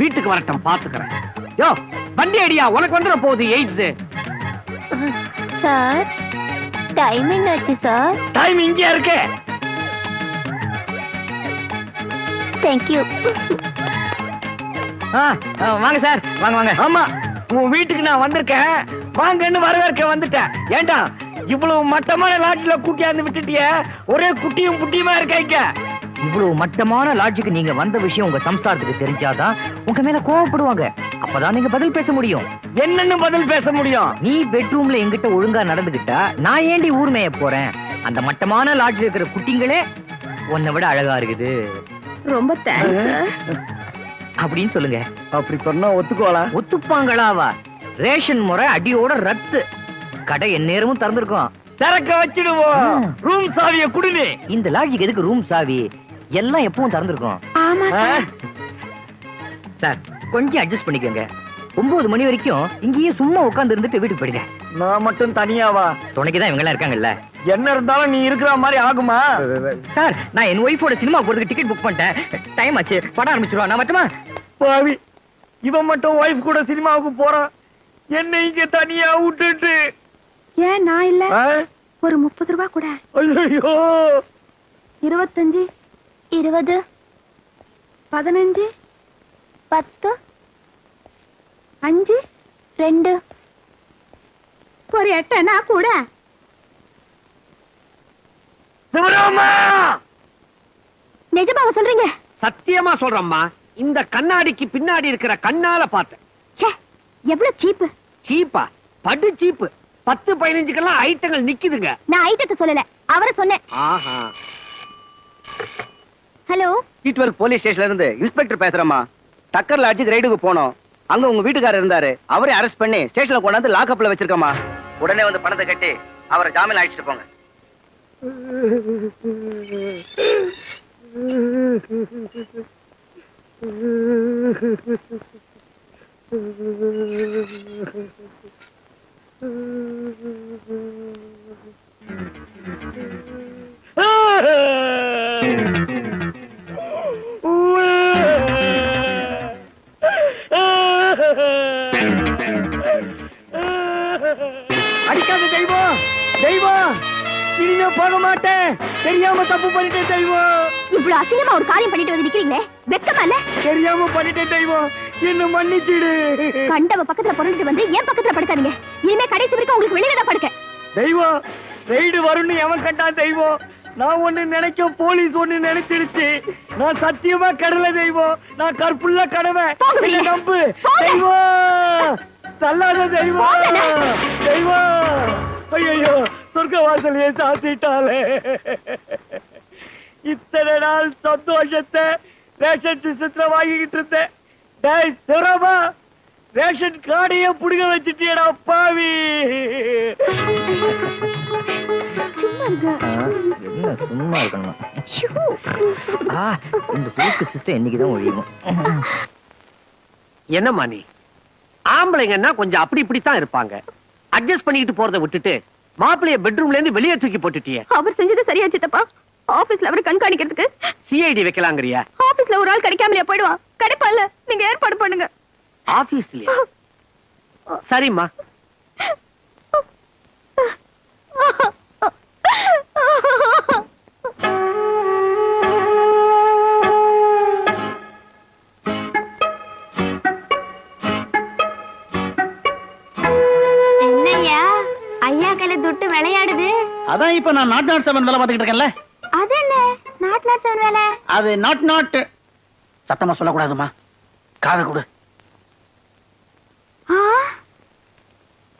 வீட்டுக்கு வரட்டும், பாத்துக்கிறேன். யோ வண்டி அடியா, உனக்கு வந்துட போகுது 8. சார், டைம் என்னாச்சு சார்? டைம் இங்கே இருக்கு. தேங்க்யூ. வாங்க சார், வாங்க வாங்க. ஆமா, உன் வீட்டுக்கு நான் வந்திருக்கேன். வாங்கன்னு வரவேற்க வந்துட்டேன். ஏண்டா இவ்வளவு மட்டமான லாட்ஜ்ல கூட்டியாந்து விட்டுட்டிய? ஒரே குட்டியும் புட்டியுமா இருக்க. இவ்வளவு மட்டமான லாட்ஜுக்கு நீங்க வந்த விஷயம் உங்க சம்சாரத்துக்கு தெரிஞ்சாதான் உங்க மேல கோவப்படுவாங்க. அப்பதான் நீங்க பதில் பேச முடியும். என்னன்னு பதில் பேச முடியும்? நீ பெட்ரூம்ல எங்கிட்ட ஒழுங்கா நடந்துகிட்டா நான் ஏண்டி ஊர் மேய போறேன்? அந்த மட்டமான லாட்ஜ்ல இருக்கிற குட்டிங்களே உன்னை விட அழகா இருக்குது. ரொம்ப தேங்க்ஸ் அப்படின்னு சொல்லுங்க. அப்படி சொன்னா ஒத்துக்கோலா? ஒத்துப்பாங்களாவா? ரேஷன் முறை அடியோட ரத்து. கடை எந்நேரமும் திறந்திருக்கும். திறக்க வச்சிடுவோம். ரூம் சாவிய குடுனே. இந்த லாட்ஜுக்கு எதுக்கு ரூம் சாவி? எல்லாம் எப்பவும் திறந்திருக்கும். ஆமா சார், கொஞ்சம் அட்ஜஸ்ட் பண்ணிக்கோங்க. 9 மணி வரைக்கும் இங்கேயே சும்மா உட்கார்ந்து இருந்துட்டு வீட்டுக்கு போயிடுங்க. நான் மட்டும் தனியாவா? துணைக்குதான் இவங்க எல்லாம் இருக்காங்கல்ல. என்ன இருந்தாலும் நீ இருக்கிற மாதிரி ஆகுமா? சார், நான் என் ஒய்ஃபோட சினிமா போறதுக்கு டிக்கெட் புக் பண்ணிட்டேன். டைம் ஆச்சு, படம் ஆரம்பிச்சிருவா. நான் மட்டுமா? பாவி, இவன் மட்டும் ஒய்ஃப் கூட சினிமாவுக்கு போறான். என்ன இங்க தனியா விட்டுட்டு. ஏன் நான் இல்ல? ஒரு 30 ரூபாய் கூட. ஐயோ, 25, 20, 15, 10, 5, 2, ஒரு 8 கூட. சிவராமா, நிஜமாவா சொல்றீங்க? சத்தியமா சொல்றம்மா. இந்த கண்ணாடிக்கு பின்னாடி இருக்கிற கண்ணால பார்த்தேன். ச்சே, எவ்வளவு சீப்பு. சீப்பா? படு சீப்பு. 10-15க்கெல்லாம் ஐட்டங்கள் நிக்குதுங்க. நான் ஐட்டத்தை சொல்லல, அவரை சொன்னேன். ஆஹா. ஹலோ, சீட்வர்க் போலீஸ் ஸ்டேஷன்ல இருந்து இன்ஸ்பெக்டர் பேசுறேம்மா. டக்கர் லாட்ஜுக்கு ரைடுக்கு போனோம். அங்க உங்க வீட்டுக்காரர் இருந்தாரு. அவரை அரெஸ்ட் பண்ணி ஸ்டேஷன்ல கொண்டாந்து லாக்அப்ல வச்சிருக்கோமா. உடனே வந்து பணத்தை கட்டி அவரை ஜாமீன் அழைச்சிட்டு போங்க. அடிக்காத தெய்வம், தெய்வம், இனிமே போக மாட்டேன். தெரியாம தப்பு பண்ணிட்டேன் தெய்வம். இவ்வளவு அசிங்கமா ஒரு காரியம் பண்ணிட்டு வந்து நிக்கிறீங்களே, வெக்கமா இல்ல? தெரியாம பண்ணிட்டேன் தெய்வம், என்ன மன்னிச்சிடு. கண்டவ பக்கத்துல பொருளிட்டு வந்து என் பக்கத்துல படுக்காதீங்க. இனிமே கடைசி வரைக்கும் உங்களுக்கு வெளியில தான் படுக்க. தெய்வம், ரைடு வரும்னு எவன் கண்டான் தெய்வம்? நான் ஒண்ணு நினைக்க, போலீஸ் ஒண்ணு நினைச்சிருச்சு. நான் சத்தியமா கடல தெய்வம். நான் கற்புள்ள கடவை. நம்பு தெய்வம். தள்ளாத தெய்வம். தெய்வம், ஐயோ, சொர்க்க வாசலையே சாத்திட்டாலே. இத்தனை நாள் சந்தோஷத்தை ரேஷன் சிஸ்டத்துல வாங்கிக்கிட்டு இருந்தேன். டேய் சிவராமா, ரேஷன் கார்டையே புடுங்க வச்சுட்டியடா பாவி. என்ன சும்மா இருக்கணும். இந்த புதுக்கு சிஸ்டம் என்னைக்குதான் ஒழியும். என்னம்மா நீ? ஆம்பளைங்கன்னா கொஞ்சம் அப்படி இப்படித்தான் இருப்பாங்க. அட்ஜஸ்ட் பண்ணிக்கிட்டு போறதை விட்டுட்டு மாப்பிளைய பெட்ரூம்ல இருந்து வெளியே தூக்கி போட்டுட்டிய. அவர் செஞ்சது சரியா சித்தப்பா? ஆபீஸ்ல அவரை கண்காணிக்கிறதுக்கு சிஐடி வைக்கலாங்கறியா? ஆபீஸ்ல ஒரு ஆள் கிடைக்காமலே போயிடுவான். கிடைப்பால, நீங்க ஏற்பாடு பண்ணுங்க. ஆபீஸ்லயா? சரிம்மா. என்னையா, ஐயா கையில விளையாடுது? அதான் இப்ப நான் நாட் 7 வேலை பார்த்துக்கிட்டு இருக்கேன்ல. அது என்ன நாட் 7 வேலை? அது நாட் சத்தமா சொல்லக்கூடாதுமா, காதை கொடு.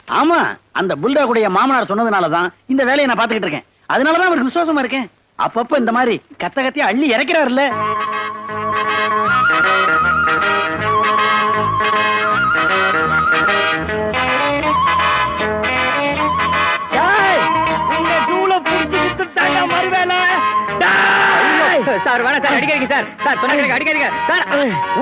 ஆமா, அந்த புல்டாகுடைய மாமனார் சொன்னதுனாலதான் இந்த வேலையை நான் பாத்துக்கிட்டு இருக்கேன். அதனாலதான் அவருக்கு விசுவாசமா இருக்கேன். அப்பப்ப இந்த மாதிரி கத்தியா அள்ளி இறக்கிறாருல்ல. சார் வேணா சார், அடிக்காதீங்க சார். சார் சொன்னாங்க அடிக்காதீங்க சார்.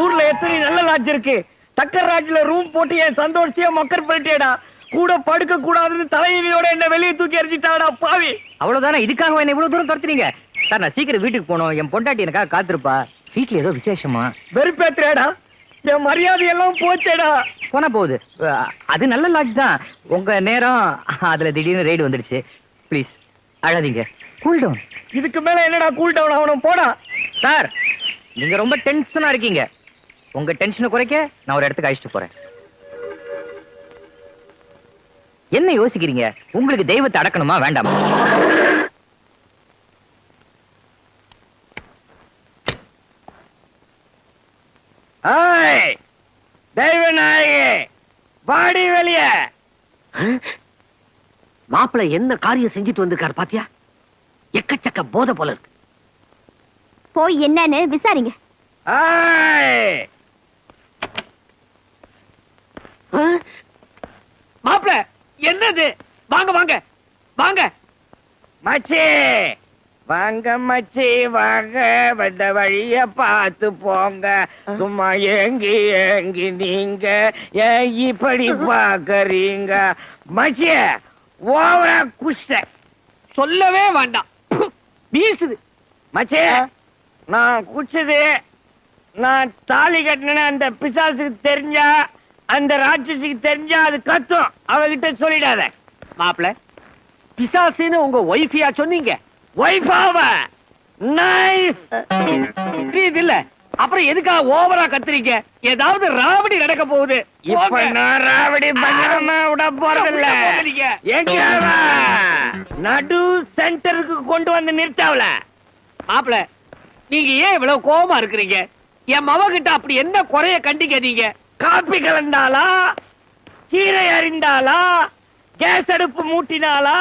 ஊர்ல எத்தனை நல்ல லாட்ஜ் இருக்கு. டக்கர் லாட்ஜ்ல ரூம் போட்டு என் சந்தோஷத்தையே மக்கர் பண்ணிட்டேடா. கூட படுக்க கூடாதுன்னு தலைவியோட என்ன வெளியே தூக்கி எறிஞ்சிட்டாடா பாவி. அவ்வளவுதானே, இதுக்காக என்ன இவ்வளவு தூரம் துரத்துறீங்க? சார் நான் சீக்கிரம் வீட்டுக்கு போகணும். என் பொண்டாட்டி எனக்காக காத்திருப்பா. வீட்டுல ஏதோ விசேஷமா? வெறுப்பேத்துறேடா, என் மரியாதை எல்லாம் போச்சேடா. போனா போகுது, அது நல்ல லாட்ஜ் தான். உங்க நேரம் அதுல திடீர்னு ரைடு வந்துடுச்சு. ப்ளீஸ் அழாதீங்க, கூல் டவுன். இதுக்கு மேல என்னடா கூல் டவுன் ஆகணும், போடா. சார் நீங்க ரொம்ப டென்ஷனா இருக்கீங்க. உங்க டென்ஷனை குறைக்க நான் ஒரு இடத்துக்கு அழைச்சிட்டு போறேன். என்ன யோசிக்கிறீங்க? உங்களுக்கு தெய்வத்தை அடக்கணுமா வேண்டாமா? தெய்வ நாயகி வாடி வெளிய. மாப்பிள்ளை என்ன காரியம் செஞ்சுட்டு வந்திருக்காரு பாத்தியா? எக்கச்சக்க போதை போல இருக்கு. போய் என்னன்னு விசாரிங்க. மாப்பிள்ள என்னது? வாங்க வாங்க வாங்க மச்சி, வாங்க மச்சி வாங்க, வந்த வழிய பார்த்து போங்க. சும்மா ஏங்கி ஏங்கி நீங்க ஏன் இப்படி பாக்கறீங்க? மச்சி ஓவரா குஷ்ட சொல்லவே வேண்டாம், வீசுது. மச்சே நான் குடிச்சது, நான் தாலி கட்டின அந்த பிசாசுக்கு தெரிஞ்சா, அந்த ராட்சசிக்கு தெரிஞ்சா அது கத்தும். அவகிட்ட சொல்லிடாத. மாப்பிள்ள பிசாசுன்னு உங்க ஒய்ஃபியா சொன்னீங்க? ஒய்ஃபாவ இல்ல, அப்புறம் எதுக்காக ஓவரா கத்துறீங்க? ஏதாவது ராவடி நடக்க போகுது. இப்ப நான் ராவடி பண்ணாம விட போறதில்ல. நடு சென்டருக்கு கொண்டு வந்து நிறுத்தாவல. மாப்பிள்ள நீங்க ஏன் இவ்வளவு கோபமா இருக்கிறீங்க? என் மவ கிட்ட அப்படி என்ன குறைய கண்டிக்காதீங்க. காப்பி கலந்தாளா, கீரை அறிந்தாளா, கேஸ் அடுப்பு மூட்டினாளா,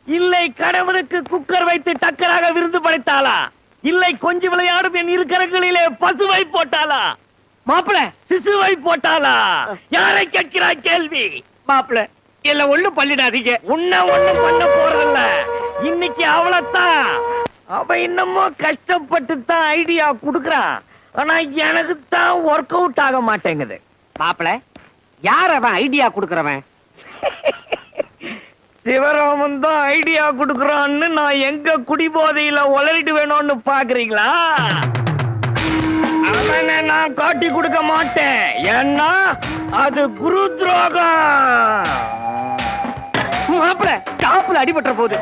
இல்லை கணவனுக்கு குக்கர் வைத்து டக்கராக விருந்து படைத்தாளா, இல்லை கொஞ்சம் விளையாடும் என் இரு கரங்களிலே பசுவை போட்டாளா, மாப்பிள்ள சிசுவை போட்டாளா? யாரை கேட்கிறாய் கேள்வி? மாப்பிள்ள இல்ல ஒண்ணு பண்ணிடாதீங்க. உன்ன ஒண்ணும் பண்ண போறதில்ல. இன்னைக்கு அவளத்தான், அவ இன்னமும் கஷ்டப்பட்டு தான் ஐடியா குடுக்கறான். ஆனா எனக்கு தான் ஒர்க் அவுட் ஆக மாட்டேங்குது. மாப்பிள்ள யார் அவன் ஐடியா குடுக்கறவன்? சிவராமன் தான் ஐடியா குடுக்கறான்னு நான் எங்க குடிபோதையில உளறிட்டு வேணும்னு பாக்குறீங்களா? அவனை நான் காட்டி கொடுக்க மாட்டேன். ஏன்னா அது குரு துரோகம். மாப்பிள்ள டாப்ல அடிபட்ட போகுது.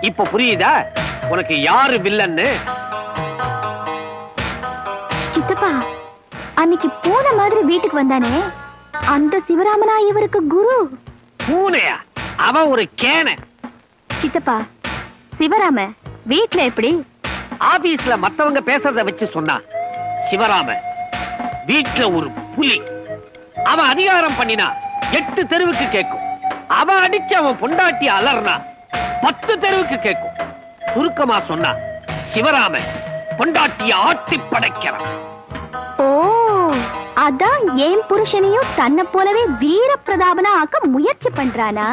இப்ப புரியுதா உனக்கு யாரு வில்லன்னு? சித்தப்பா அன்னைக்கு பூனை மாதிரி வீட்டுக்கு வந்தானே, அந்த சிவராமனா இவருக்கு குரு? பூனையா? அவன் ஒரு கேன. சித்தப்பா சிவராம வீட்ல எப்படி? ஆபீஸ்ல மத்தவங்க பேசுறத வச்சு சொன்னா, சிவராம வீட்ல ஒரு புலி. அவன் அதிகாரம் பண்ணினா 8 தெருவுக்கு கேட்கும். அவன் அடிச்சு அவன் பொண்டாட்டி அலர்னா 10 தெருவுக்கு கேட்கும். சுருக்கமா சொன்னா சிவராம பொண்டாட்டிய ஆட்டி படைக்கிறான். ஓ, அதான் ஏன் புருஷனையும் தன்னை போலவே வீர பிரதாபனா ஆக்க முயற்சி பண்றானா?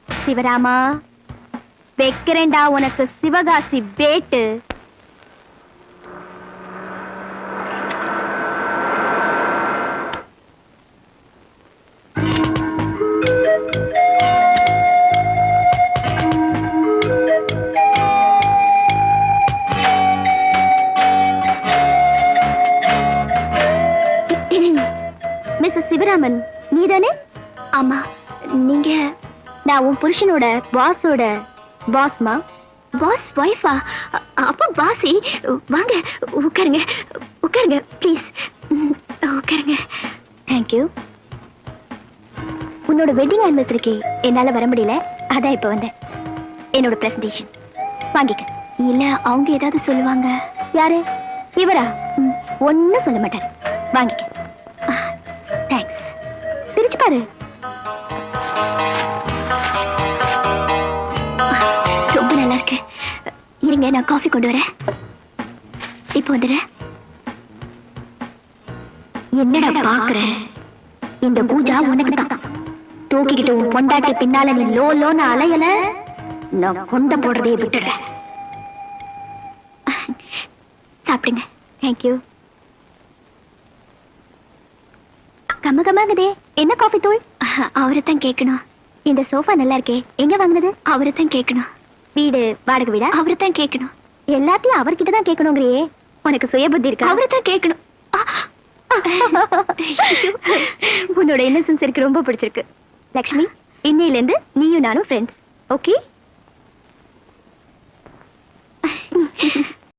சிவராமா வைக்கிறேன்டா உனக்கு சிவகாசி வேட்டு. மிஸ்ஸஸ் சிவராமன் நீதானே? ஆமா, நீங்க நான் உன் புருஷனோட பாஸோட பாஸ்மா? பாஸ் வைஃபா? அப்ப பாசி. வாங்க உட்காருங்க, உட்காருங்க ப்ளீஸ், உட்காருங்க. தேங்க்யூ. உன்னோட வெட்டிங் ஆனிவர்சரிக்கு என்னால வர முடியல, அதான் இப்ப வந்தேன். என்னோட பிரசன்டேஷன் வாங்கிக்க. இல்ல அவங்க ஏதாவது சொல்லுவாங்க. யாரு? இவரா? ஒன்னும் சொல்ல மாட்டாரு. வாங்கிக்க. தேங்க்ஸ். பிரிச்சு பாரு. ரொம்ப நல்லா இருக்கு. இருங்க, நான் காஃபி கொண்டு வரேன். இப்போ வந்துடுறேன். என்னடா பாக்குற? இந்த பூஜா உனக்கு தான். தூக்கிக்கிட்டு உன் பொண்டாட்டி பின்னால நீ லோ லோன்னு அலையல, நான் கொண்ட போடுறதையே விட்டுடுறேன். சாப்பிடுங்க. தேங்க்யூ. கம்மகமாகுதே. என்ன காஃபி தூள்? அவரைத்தான் கேட்கணும். இந்த சோஃபா நல்லா இருக்கே, எங்க வாங்கினது? அவரைத்தான் கேட்கணும். வீடு வாடகை வீடா? அவரைத்தான் கேட்கணும். எல்லாத்தையும் அவர்கிட்ட தான் கேட்கணுங்கிறியே, உனக்கு சுய புத்தி இருக்கா? அவரைத்தான் கேட்கணும். உன்னோட இன்னசென்ஸ் எனக்கு ரொம்ப பிடிச்சிருக்கு லக்ஷ்மி. இன்னையில இருந்து நீயும் நானும் ஃப்ரெண்ட்ஸ். ஓகே?